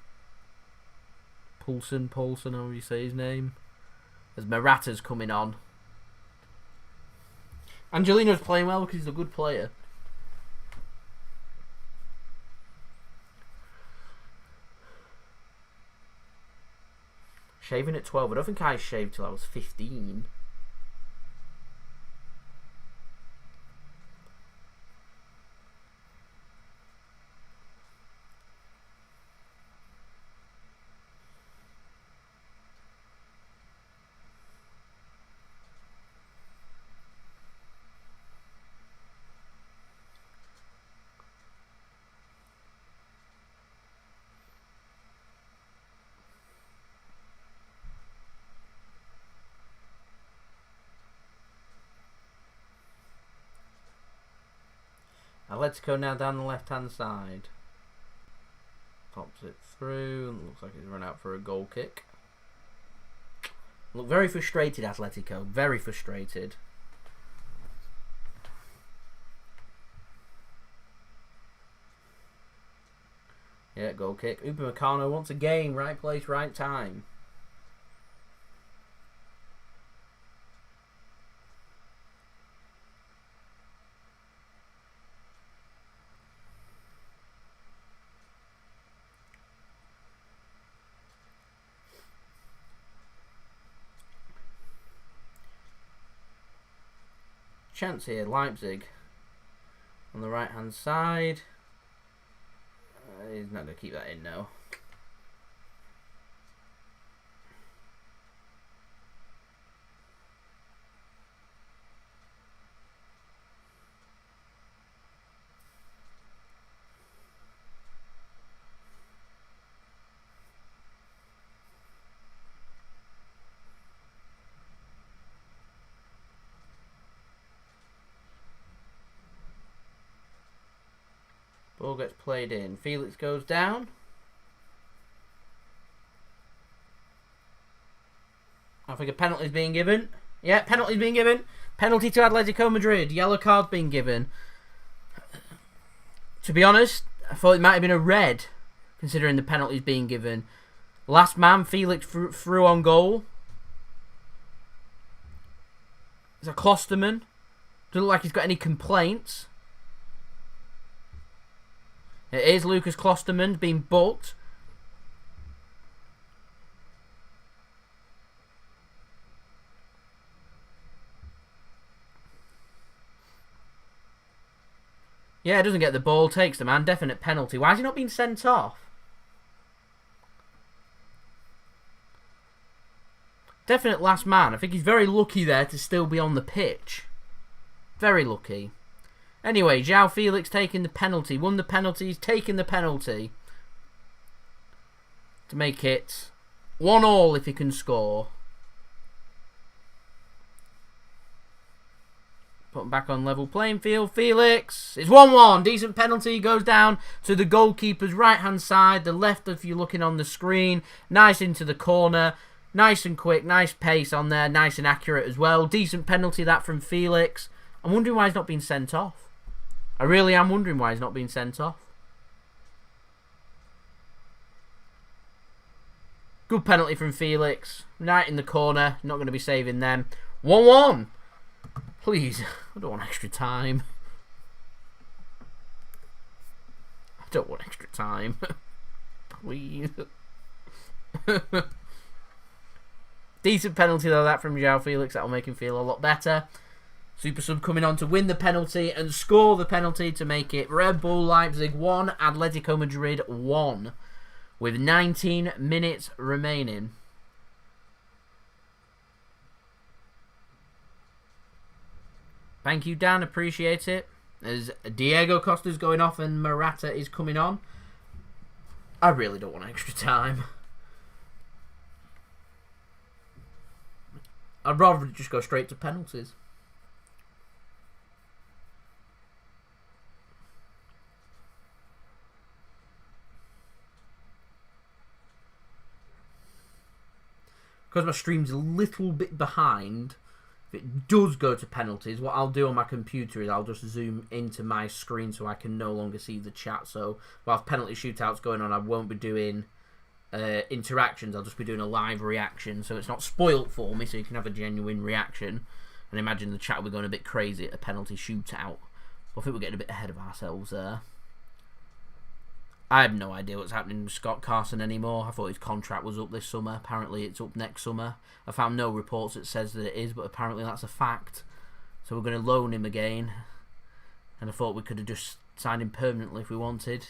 Poulsen, however you say his name. As Morata's coming on. Angelino's playing well because he's a good player. Shaving at 12. I don't think I shaved till I was 15. Atletico now down the left-hand side. Pops it through. Looks like he's run out for a goal kick. Look very frustrated, Atletico. Very frustrated. Yeah, goal kick. Upamecano once again. Right place, right time. Chance here, Leipzig on the right hand side. He's not going to keep that in now. Ball gets played in. Felix goes down. I think a penalty's being given. Yeah, penalty's being given. Penalty to Atletico Madrid. Yellow card's being given. To be honest, I thought it might have been a red, considering the penalty's being given. Last man, Felix threw on goal. It's a Klostermann. Doesn't look like he's got any complaints. It is Lukas Klostermann being booked. Yeah, doesn't get the ball, takes the man. Definite penalty. Why is he not being sent off? Definite last man. I think he's very lucky there to still be on the pitch. Very lucky. Anyway, João Felix taking the penalty. Won the penalty. He's taking the penalty. To make it 1-1 if he can score. Put him back on level playing field. Felix. It's 1-1. Decent penalty. Goes down to the goalkeeper's right-hand side. The left, if you're looking on the screen. Nice into the corner. Nice and quick. Nice pace on there. Nice and accurate as well. Decent penalty that from Felix. I'm wondering why he's not been sent off. I really am wondering why he's not being sent off. Good penalty from Felix. Right in the corner. Not going to be saving them. 1-1. Please. I don't want extra time. I don't want extra time. Please. Decent penalty though, that from João Felix. That'll make him feel a lot better. Super sub coming on to win the penalty and score the penalty to make it Red Bull Leipzig 1, Atletico Madrid 1, with 19 minutes remaining. Thank you, Dan. Appreciate it. As Diego Costa's going off and Morata is coming on. I really don't want extra time. I'd rather just go straight to penalties. Because my stream's a little bit behind, if it does go to penalties, what I'll do on my computer is I'll just zoom into my screen so I can no longer see the chat. So whilst penalty shootouts going on, I won't be doing interactions. I'll just be doing a live reaction, so it's not spoilt for me, so you can have a genuine reaction. And imagine the chat we're going a bit crazy at a penalty shootout. But I think we're getting a bit ahead of ourselves there. I have no idea what's happening with Scott Carson anymore. I thought his contract was up this summer. Apparently it's up next summer. I found no reports that says that it is, but apparently that's a fact. So we're going to loan him again. And I thought we could have just signed him permanently if we wanted.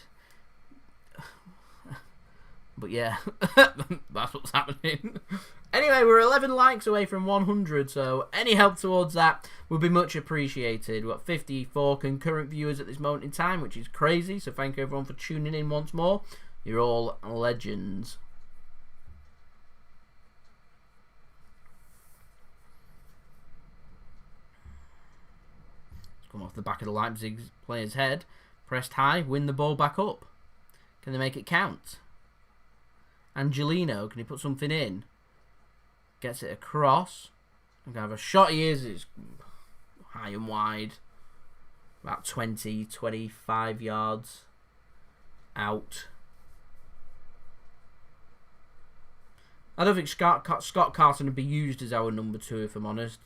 But yeah, that's what's happening. Anyway, we're 11 likes away from 100, so any help towards that would be much appreciated. We've got 54 concurrent viewers at this moment in time, which is crazy, so thank you everyone for tuning in once more. You're all legends. Let's come off the back of the Leipzig player's head. Pressed high, win the ball back up. Can they make it count? Angelino, can he put something in? Gets it across. I'm going to have a shot. He is. It's high and wide. About 20, 25 yards out. I don't think Scott Carson would be used as our number 2, if I'm honest.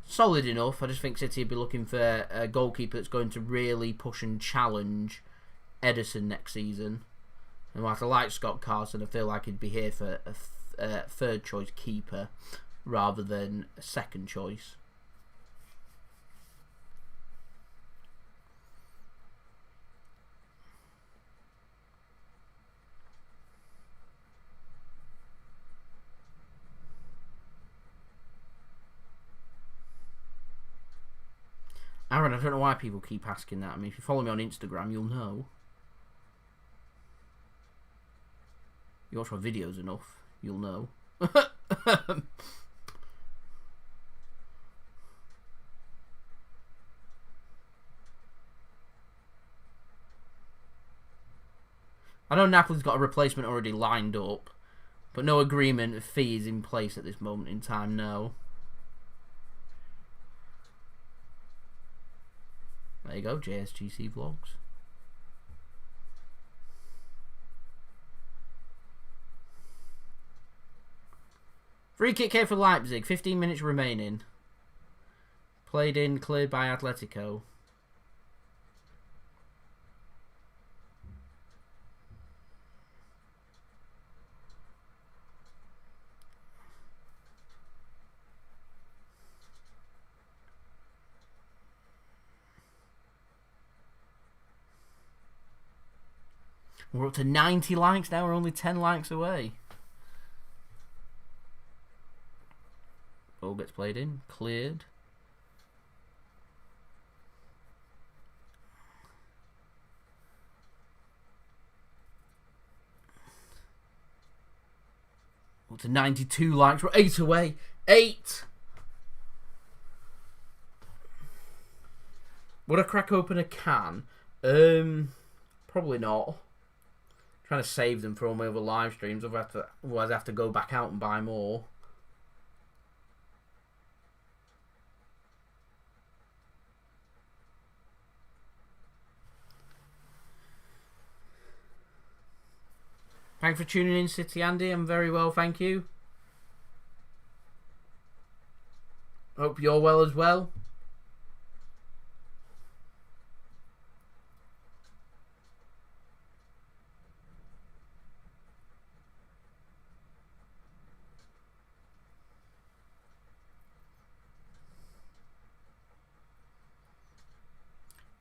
Solid enough. I just think City would be looking for a goalkeeper that's going to really push and challenge Ederson next season. And whilst I like Scott Carson, I feel like he'd be here for a third choice keeper rather than a second choice. Aaron, I don't know why people keep asking that. I mean, if you follow me on Instagram, you'll know. You watch my videos enough, you'll know. I know Napoli's got a replacement already lined up, but no agreement of fee is in place at this moment in time, no. There you go, JSGC Vlogs. Free kick here for Leipzig, 15 minutes remaining. Played in, cleared by Atletico. We're up to 90 likes now, we're only 10 likes away. Ball gets played in, cleared. Up to 92 likes, we're 8 away. 8! Would I crack open a can? Probably not. Trying to save them for all my other live streams, otherwise I have to go back out and buy more. Thanks for tuning in, City Andy. I'm very well, thank you. Hope you're well as well.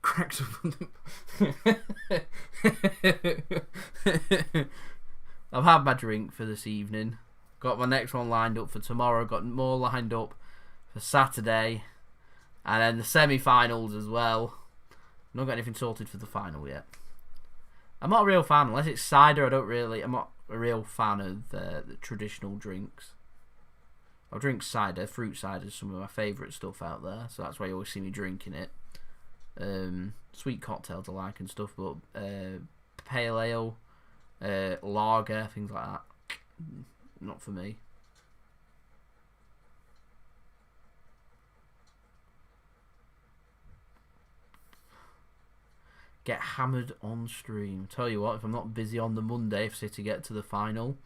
Cracks I've had my drink for this evening. Got my next one lined up for tomorrow. Got more lined up for Saturday. And then the semi-finals as well. Not got anything sorted for the final yet. I'm not a real fan. Unless it's cider, I'm not a real fan of the traditional drinks. I'll drink cider. Fruit cider is some of my favourite stuff out there. So that's why you always see me drinking it. Sweet cocktails I like and stuff. But pale ale, lager, things like that, not for me. Get hammered on stream. Tell you what, if I'm not busy on the Monday, if City get to the final,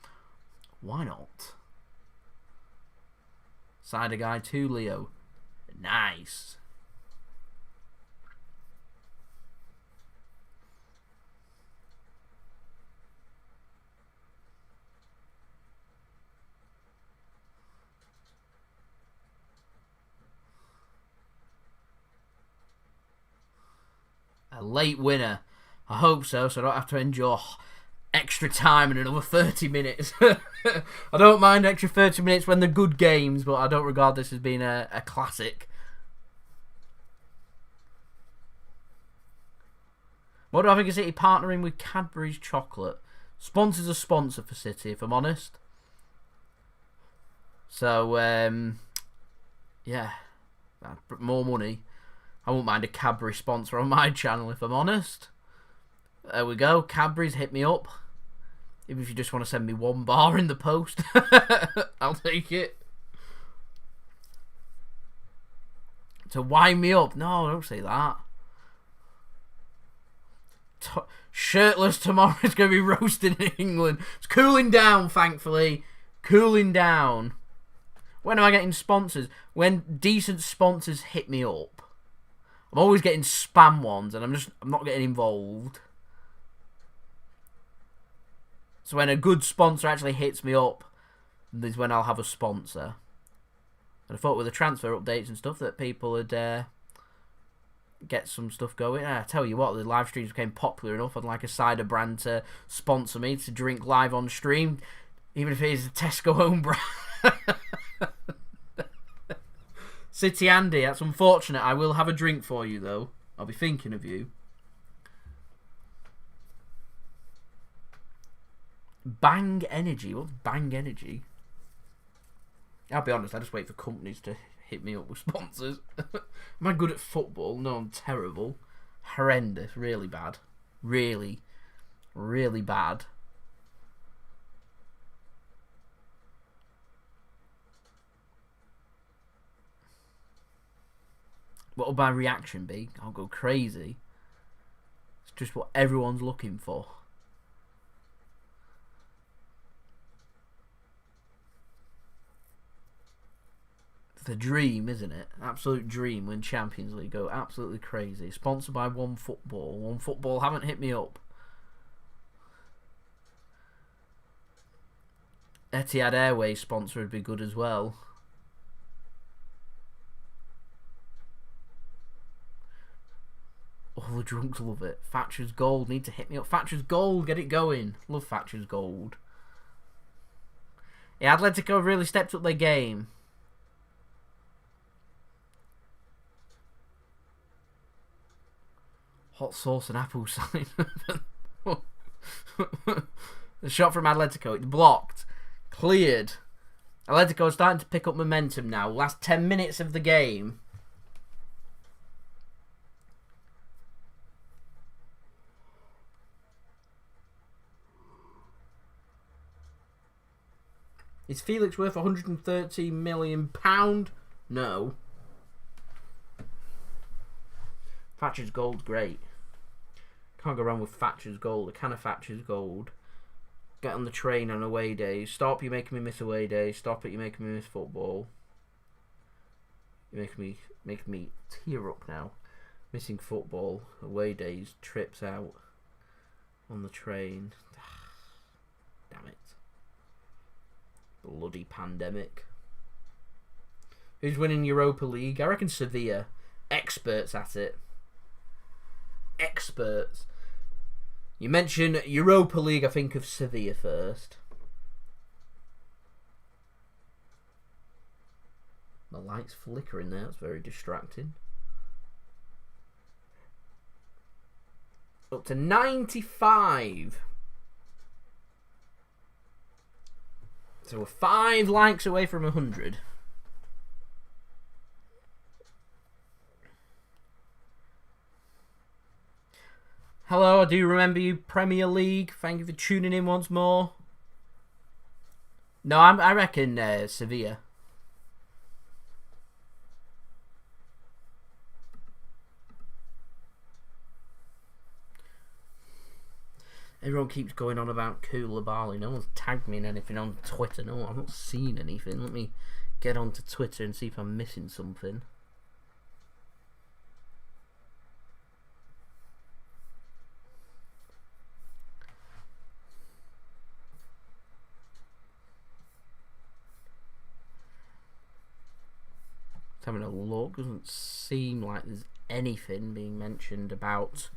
why not? Cider guy 2, Leo. Nice. A late winner. I hope so I don't have to endure extra time and another 30 minutes. I don't mind extra 30 minutes when they're good games, but I don't regard this as being a classic. What do I think of City partnering with Cadbury's chocolate? Sponsor's a sponsor for City, if I'm honest. So, yeah. More money. I won't mind a Cadbury sponsor on my channel, if I'm honest. There we go. Cadbury's, hit me up. Even if you just want to send me one bar in the post, I'll take it. To wind me up. No, don't say that. Shirtless tomorrow is going to be roasted in England. It's cooling down, thankfully. Cooling down. When am I getting sponsors? When decent sponsors hit me up. I'm always getting spam ones, and I'm not getting involved. So when a good sponsor actually hits me up, is when I'll have a sponsor. And I thought with the transfer updates and stuff that people would get some stuff going. I tell you what, the live streams became popular enough. I'd like a cider brand to sponsor me to drink live on stream, even if it is a Tesco home brand. City Andy, that's unfortunate. I will have a drink for you though. I'll be thinking of you. Bang Energy. What's Bang Energy? I'll be honest, I just wait for companies to hit me up with sponsors. Am I good at football? No, I'm terrible. Horrendous. Really bad. Really, really bad. What will my reaction be? I'll go crazy. It's just what everyone's looking for. The dream, isn't it? Absolute dream when Champions League go absolutely crazy. Sponsored by One Football. One Football haven't hit me up. Etihad Airways sponsor would be good as well. All the drunks love it. Thatcher's Gold need to hit me up. Thatcher's Gold, get it going. Love Thatcher's Gold. Yeah, Atletico have really stepped up their game. Hot sauce and apple cider. The shot from Atletico, it's blocked. Cleared. Atletico is starting to pick up momentum now. Last 10 minutes of the game. Is Felix worth £130 million? No. Thatcher's Gold's great. Can't go wrong with Thatcher's Gold. A can of Thatcher's Gold. Get on the train on away days. Stop, you're making me miss away days. Stop it, you're making me miss football. You're making me tear up now. Missing football, away days, trips out on the train. Damn it. Bloody pandemic. Who's winning Europa League? I reckon Sevilla. Experts at it. Experts. You mention Europa League, I think of Sevilla first. The lights flickering there, that's very distracting. Up to 95. So we're 5 likes away from 100. Hello, I do remember you, Premier League. Thank you for tuning in once more. No, I reckon Sevilla. Everyone keeps going on about Koulibaly. No one's tagged me in anything on Twitter. No, I've not seen anything. Let me get onto Twitter and see if I'm missing something. having a look. Doesn't seem like there's anything being mentioned about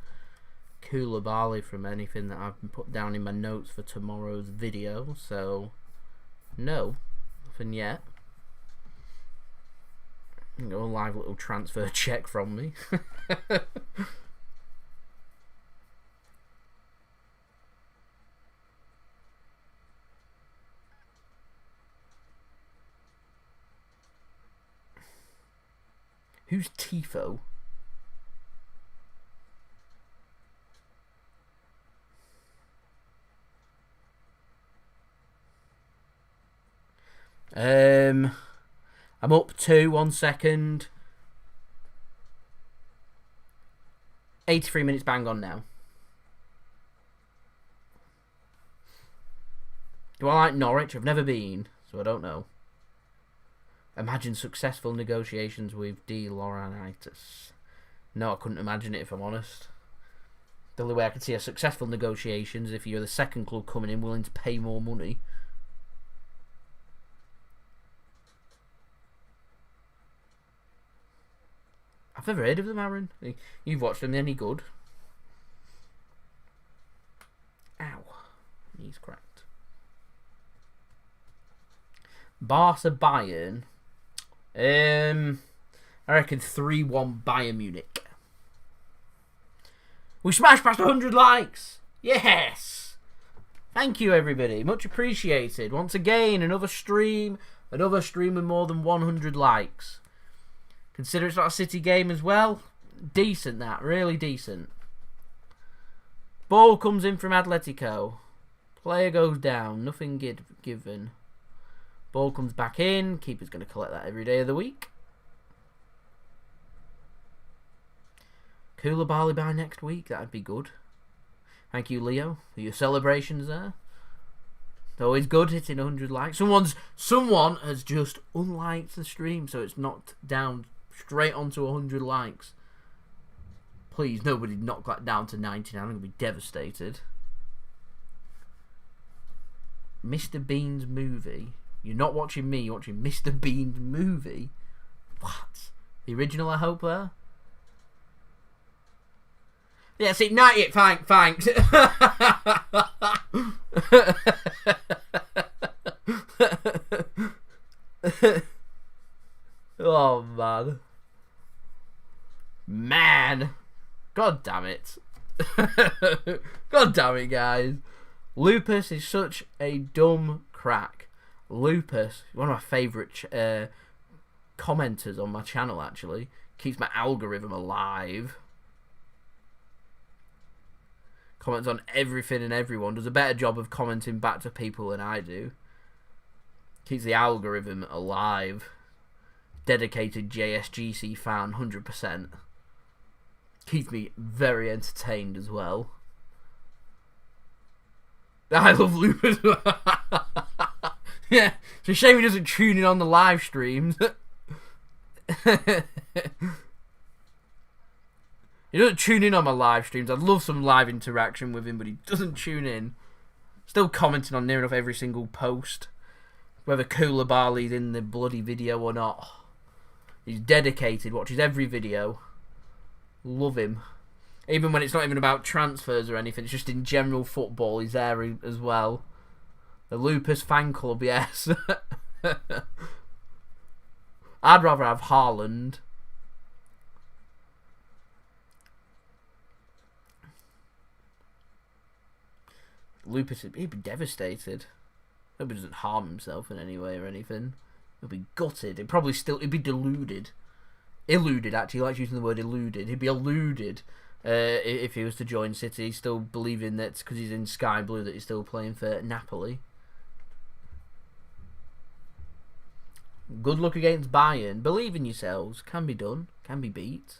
Koulibaly from anything that I've put down in my notes for tomorrow's video. So, no, nothing yet. Got a live little transfer check from me. Who's Tifo? I'm up to 1 second. 83 minutes bang on now. Do I like Norwich? I've never been, so I don't know. Imagine successful negotiations with De Laurentiis. No, I couldn't imagine it if I'm honest. The only way I could see a successful negotiation is if you're the second club coming in willing to pay more money. I've never heard of them, Aaron. You've watched them, any good? Ow. Knees cracked. Barca Bayern. I reckon 3-1 Bayern Munich. We smashed past 100 likes. Yes. Thank you, everybody. Much appreciated. Once again, another stream with more than 100 likes. Consider it's not a City game as well. Decent, that. Really decent. Ball comes in from Atletico. Player goes down. Nothing given. Ball comes back in. Keeper's going to collect that every day of the week. Koulibaly by next week. That'd be good. Thank you, Leo, for your celebrations there. It's always good hitting 100 likes. Someone has just unliked the stream, so it's knocked down straight onto 100 likes. Please, nobody knock that down to 99. I'm going to be devastated. Mr. Bean's movie. You're not watching me, you're watching Mr. Bean's movie. What? The original, I hope, there? Yeah, see, 98, thanks. Oh, man. Man. God damn it. God damn it, guys. Lupus is such a dumb crack. Lupus, one of my favourite commenters on my channel, actually. Keeps my algorithm alive. Comments on everything and everyone. Does a better job of commenting back to people than I do. Keeps the algorithm alive. Dedicated JSGC fan, 100%. Keeps me very entertained as well. I love Lupus. Yeah, it's a shame he doesn't tune in on the live streams. He doesn't tune in on my live streams. I'd love some live interaction with him, but he doesn't tune in. Still commenting on near enough every single post. Whether Koulibaly's in the bloody video or not. He's dedicated, watches every video. Love him. Even when it's not even about transfers or anything, it's just in general football, he's there as well. The Lupus fan club, yes. I'd rather have Haaland. Lupus, he'd be devastated. Hope he doesn't harm himself in any way or anything. He'll be gutted. He'd be deluded. Illuded, actually. He likes using the word illuded. He'd be eluded if he was to join City, still believing that because he's in Sky Blue that he's still playing for Napoli. Good luck against Bayern. Believe in yourselves. Can be done. Can be beat.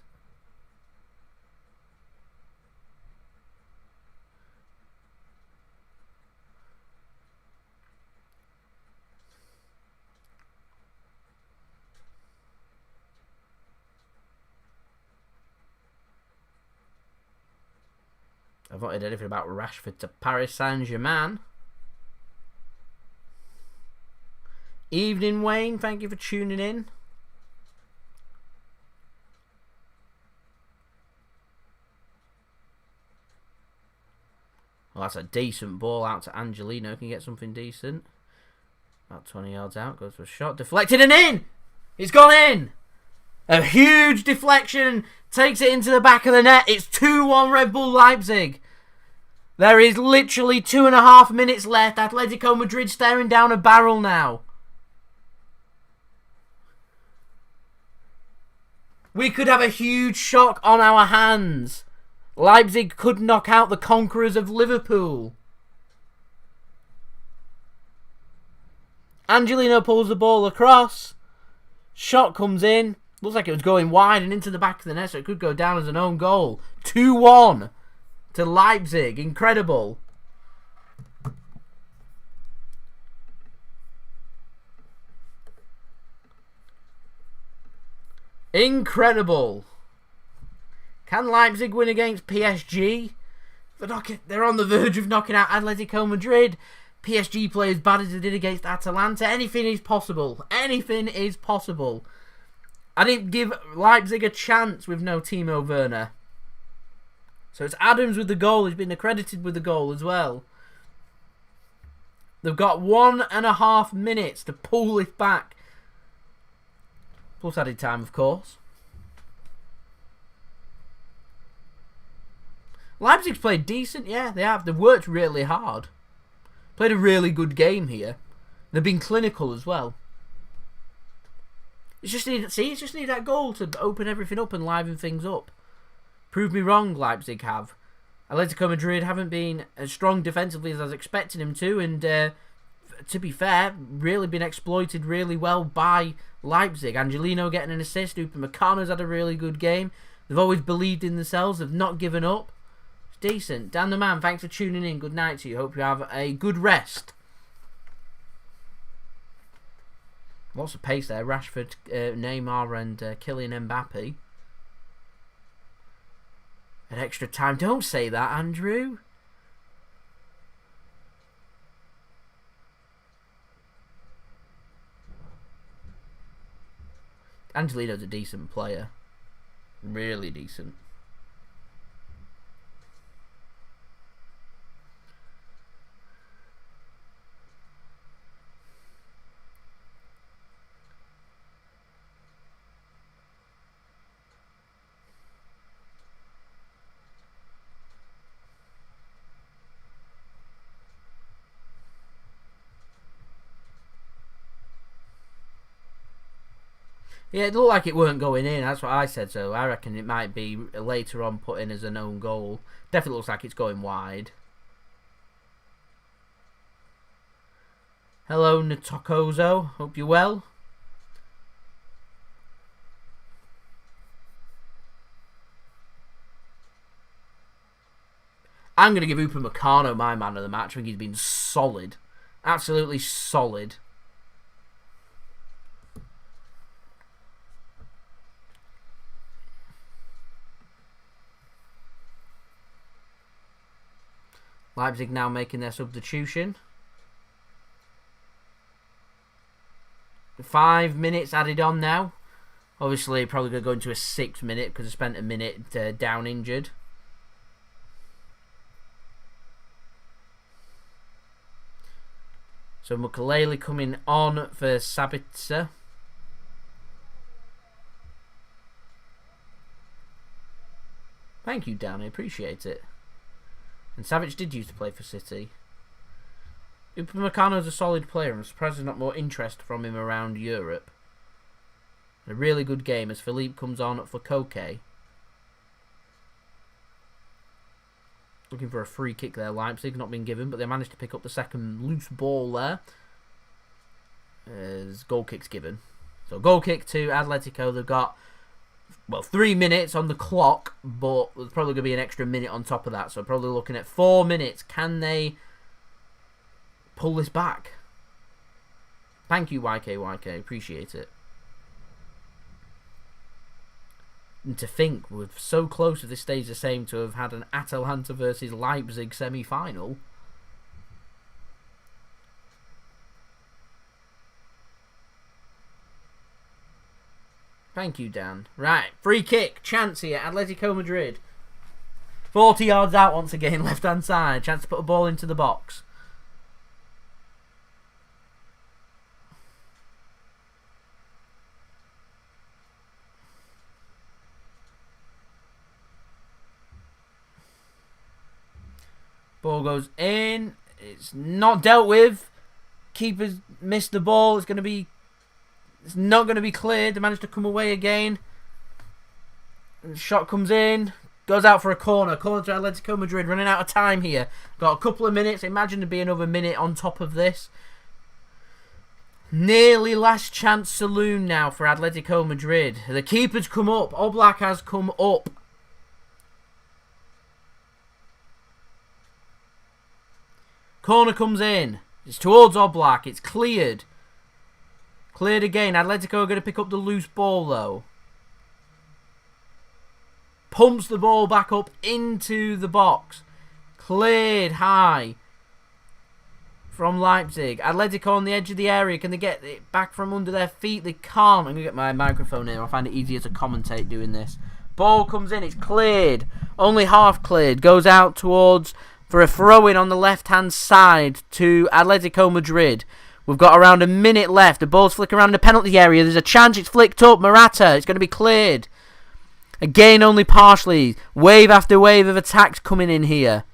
I've not heard anything about Rashford to Paris Saint-Germain. Evening, Wayne. Thank you for tuning in. Well, that's a decent ball out to Angelino. Can you get something decent? About 20 yards out. Goes for a shot. Deflected and in! It's gone in! A huge deflection. Takes it into the back of the net. It's 2-1 Red Bull Leipzig. There is literally 2.5 minutes left. Atletico Madrid staring down a barrel now. We could have a huge shock on our hands. Leipzig could knock out the conquerors of Liverpool. Angelino pulls the ball across. Shot comes in. Looks like it was going wide and into the back of the net, so it could go down as an own goal. 2-1 to Leipzig. Incredible. Incredible. Can Leipzig win against PSG? They're on the verge of knocking out Atletico Madrid. PSG play as bad as they did against Atalanta. Anything is possible. Anything is possible. I didn't give Leipzig a chance with no Timo Werner. So it's Adams with the goal. He's been accredited with the goal as well. They've got 1.5 minutes to pull it back. Plus added time, of course. Leipzig's played decent, yeah, they have. They've worked really hard. Played a really good game here. They've been clinical as well. It's just need that goal to open everything up and liven things up. Prove me wrong, Leipzig have. Atletico Madrid haven't been as strong defensively as I was expecting them to, and to be fair, really been exploited really well by Leipzig. Angelino getting an assist. Upamecano's had a really good game. They've always believed in themselves. They've not given up. It's decent. Dan the Man, thanks for tuning in. Good night to you. Hope you have a good rest. Lots of pace there. Rashford, Neymar and Kylian Mbappe. At extra time. Don't say that, Andrew. Angelino's a decent player. Really decent. Yeah, it looked like it weren't going in. That's what I said. So I reckon it might be later on put in as an own goal. Definitely looks like it's going wide. Hello, Ntokozo. Hope you're well. I'm going to give Upamecano my man of the match. I think he's been solid. Absolutely solid. Leipzig now making their substitution. 5 minutes added on now. Obviously, probably going to go into a 6th minute because I spent a minute down injured. So Mukiele coming on for Sabitzer. Thank you, Dan. I appreciate it. And Savic did used to play for City. Upamecano is a solid player. I'm surprised there's not more interest from him around Europe. A really good game as Philipp comes on for Koke. Looking for a free kick there. Leipzig not been given, but they managed to pick up the second loose ball there. As goal kick's given. So goal kick to Atletico. They've got 3 minutes on the clock, but there's probably going to be an extra minute on top of that. So probably looking at 4 minutes. Can they pull this back? Thank you, YKYK. Appreciate it. And to think we're so close if this stays the same to have had an Atalanta versus Leipzig semi-final. Thank you, Dan. Right, free kick. Chance here. Atletico Madrid. 40 yards out once again, left-hand side. Chance to put a ball into the box. Ball goes in. It's not dealt with. Keeper's missed the ball. It's not going to be cleared. They managed to come away again. The shot comes in. Goes out for a corner. Corner to Atletico Madrid. Running out of time here. Got a couple of minutes. Imagine there'd be another minute on top of this. Nearly last chance saloon now for Atletico Madrid. The keeper's come up. Oblak has come up. Corner comes in. It's towards Oblak. It's cleared. Cleared again. Atletico are going to pick up the loose ball though. Pumps the ball back up into the box. Cleared high from Leipzig. Atletico on the edge of the area. Can they get it back from under their feet? They can't. I'm going to get my microphone here. I find it easier to commentate doing this. Ball comes in. It's cleared. Only half cleared. Goes out towards for a throw-in on the left-hand side to Atletico Madrid. We've got around a minute left. The ball's flicking around the penalty area. There's a chance. It's flicked up. Morata. It's going to be cleared. Again, only partially. Wave after wave of attacks coming in here.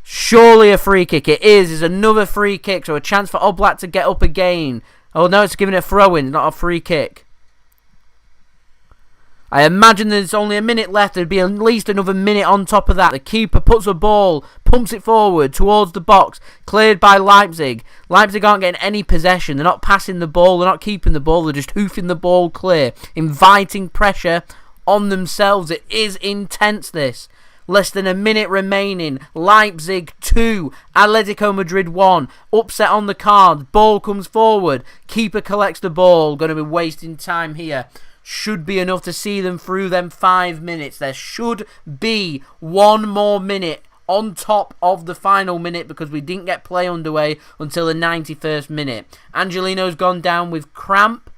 Surely a free kick. It is. It's another free kick. So a chance for Oblak to get up again. Oh no, it's giving it a throw-in, not a free kick. I imagine there's only a minute left. There'd be at least another minute on top of that. The keeper puts a ball, pumps it forward towards the box. Cleared by Leipzig. Leipzig aren't getting any possession. They're not passing the ball. They're not keeping the ball. They're just hoofing the ball clear. Inviting pressure on themselves. It is intense, this. Less than a minute remaining. Leipzig 2, Atletico Madrid 1. Upset on the card. Ball comes forward. Keeper collects the ball. Going to be wasting time here. Should be enough to see them through them 5 minutes. There should be one more minute on top of the final minute because we didn't get play underway until the 91st minute. Angelino's gone down with cramp.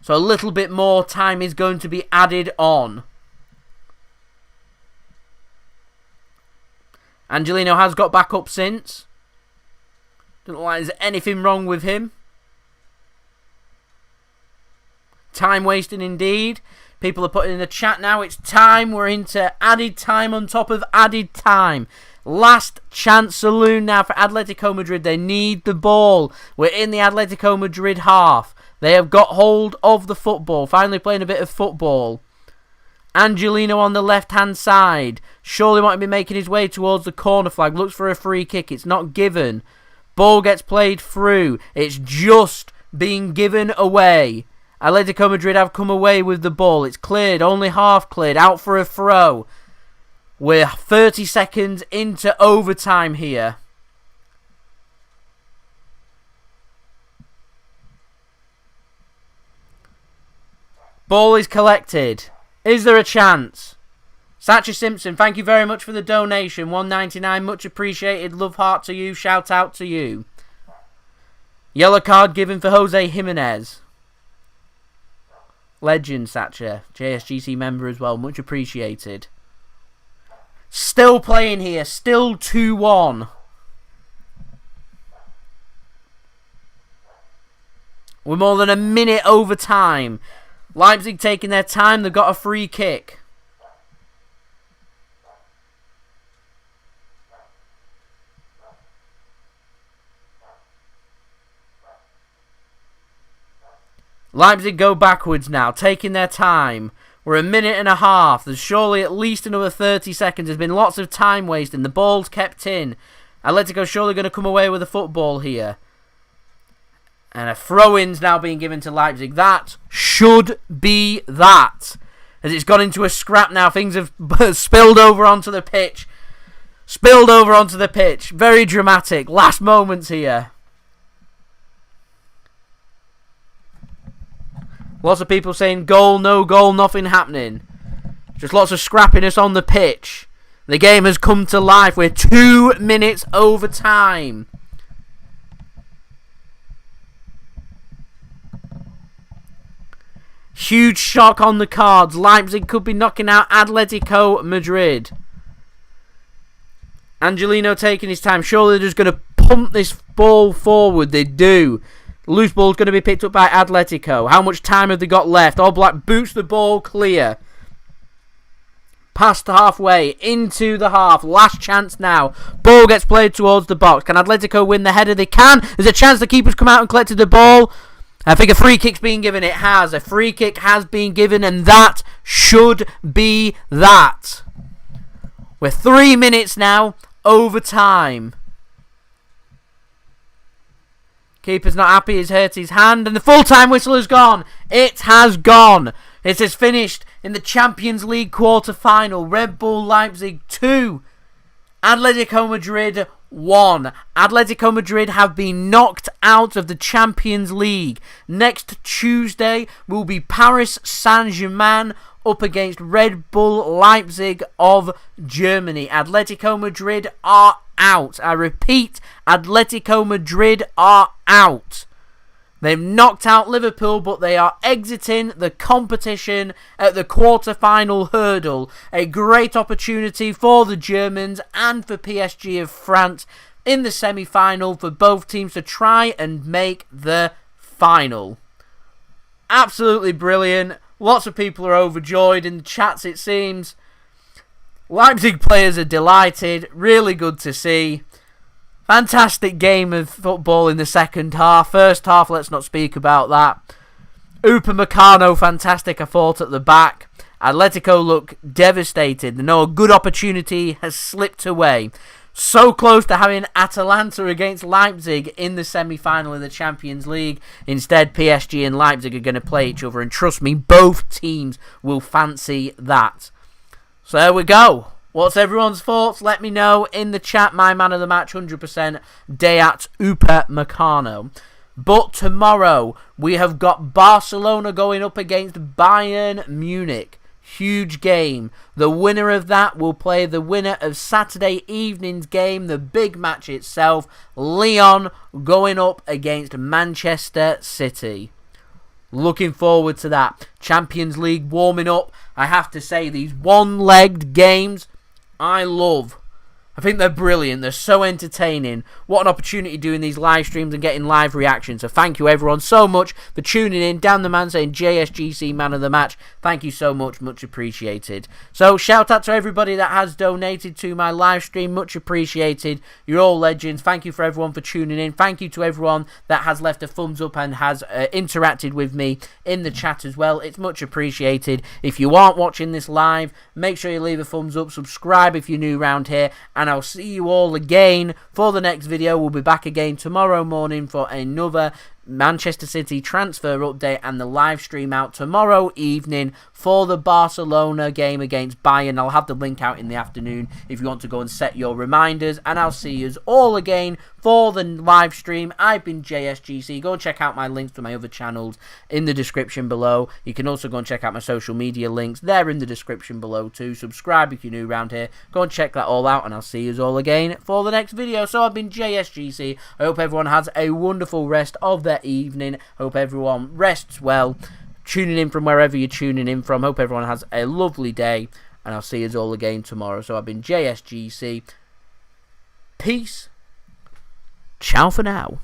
So a little bit more time is going to be added on. Angelino has got back up since. Don't know why there's anything wrong with him. Time wasting indeed. People are putting in the chat now. It's time. We're into added time on top of added time. Last chance saloon now for Atletico Madrid. They need the ball. We're in the Atletico Madrid half. They have got hold of the football. Finally playing a bit of football. Angelino on the left-hand side. Surely might be making his way towards the corner flag. Looks for a free kick. It's not given. Ball gets played through. It's just being given away. Atletico Madrid have come away with the ball. It's cleared. Only half cleared. Out for a throw. We're 30 seconds into overtime here. Ball is collected. Is there a chance? Satcher Simpson, thank you very much for the donation. $1.99, much appreciated. Love heart to you. Shout out to you. Yellow card given for Jose Jimenez. Legend, Satcher. JSGC member as well. Much appreciated. Still playing here. Still 2-1. We're more than a minute over time. Leipzig taking their time. They've got a free kick. Leipzig go backwards now, taking their time. We're a minute and a half. There's surely at least another 30 seconds. There's been lots of time wasting. The ball's kept in. Atletico surely going to come away with the football here. And a throw-in's now being given to Leipzig. That should be that. As it's gone into a scrap now. Things have spilled over onto the pitch. Spilled over onto the pitch. Very dramatic. Last moments here. Lots of people saying goal, no goal, nothing happening. Just lots of scrappiness on the pitch. The game has come to life. We're 2 minutes over time. Huge shock on the cards. Leipzig could be knocking out Atletico Madrid. Angelino taking his time. Surely they're just going to pump this ball forward. They do. Loose ball's going to be picked up by Atletico. How much time have they got left? All Black boots the ball clear. Past halfway, into the half. Last chance now. Ball gets played towards the box. Can Atletico win the header? They can. There's a chance the keeper's come out and collected the ball. I think a free kick's been given. It has. A free kick has been given, and that should be that. We're 3 minutes now. Overtime. Keeper's not happy. He's hurt his hand, and the full-time whistle has gone. It has gone. It is finished in the Champions League quarter-final. Red Bull Leipzig 2. Atletico Madrid 1. Atletico Madrid have been knocked out of the Champions League. Next Tuesday will be Paris Saint-Germain up against Red Bull Leipzig of Germany. Atletico Madrid are out. I repeat, Atletico Madrid are out. They've knocked out Liverpool, but they are exiting the competition at the quarter-final hurdle. A great opportunity for the Germans and for PSG of France in the semi-final for both teams to try and make the final. Absolutely brilliant. Lots of people are overjoyed in the chats, it seems. Leipzig players are delighted. Really good to see. Fantastic game of football in the second half. First half, let's not speak about that. Upamecano, fantastic, I thought, at the back. Atletico look devastated. They know a good opportunity has slipped away. So close to having Atalanta against Leipzig in the semi-final in the Champions League. Instead, PSG and Leipzig are going to play each other. And trust me, both teams will fancy that. So there we go. What's everyone's thoughts? Let me know in the chat. My man of the match, 100%, Dayot Upamecano. But tomorrow, we have got Barcelona going up against Bayern Munich. Huge game. The winner of that will play the winner of Saturday evening's game, the big match itself. Lyon going up against Manchester City. Looking forward to that. Champions League warming up. I have to say, these one-legged games, I love. I think they're brilliant. They're so entertaining. What an opportunity doing these live streams and getting live reactions. So thank you everyone so much for tuning in. Dan the man saying JSGC man of the match. Thank you so much. Much appreciated. So shout out to everybody that has donated to my live stream. Much appreciated. You're all legends. Thank you for everyone for tuning in. Thank you to everyone that has left a thumbs up and has interacted with me in the chat as well. It's much appreciated. If you aren't watching this live, make sure you leave a thumbs up. Subscribe if you're new around here. And I'll see you all again for the next video. We'll be back again tomorrow morning for another Manchester City transfer update and the live stream out tomorrow evening for the Barcelona game against Bayern. I'll have the link out in the afternoon if you want to go and set your reminders. And I'll see you all again for the live stream. I've been JSGC. Go and check out my links to my other channels in the description below. You can also go and check out my social media links. They're in the description below too. Subscribe if you're new around here. Go and check that all out, and I'll see you all again for the next video. So I've been JSGC. I hope everyone has a wonderful rest of their evening. Hope everyone rests well. Tuning in from wherever you're tuning in from. Hope everyone has a lovely day, and I'll see you all again tomorrow. So I've been JSGC. Peace. Ciao for now.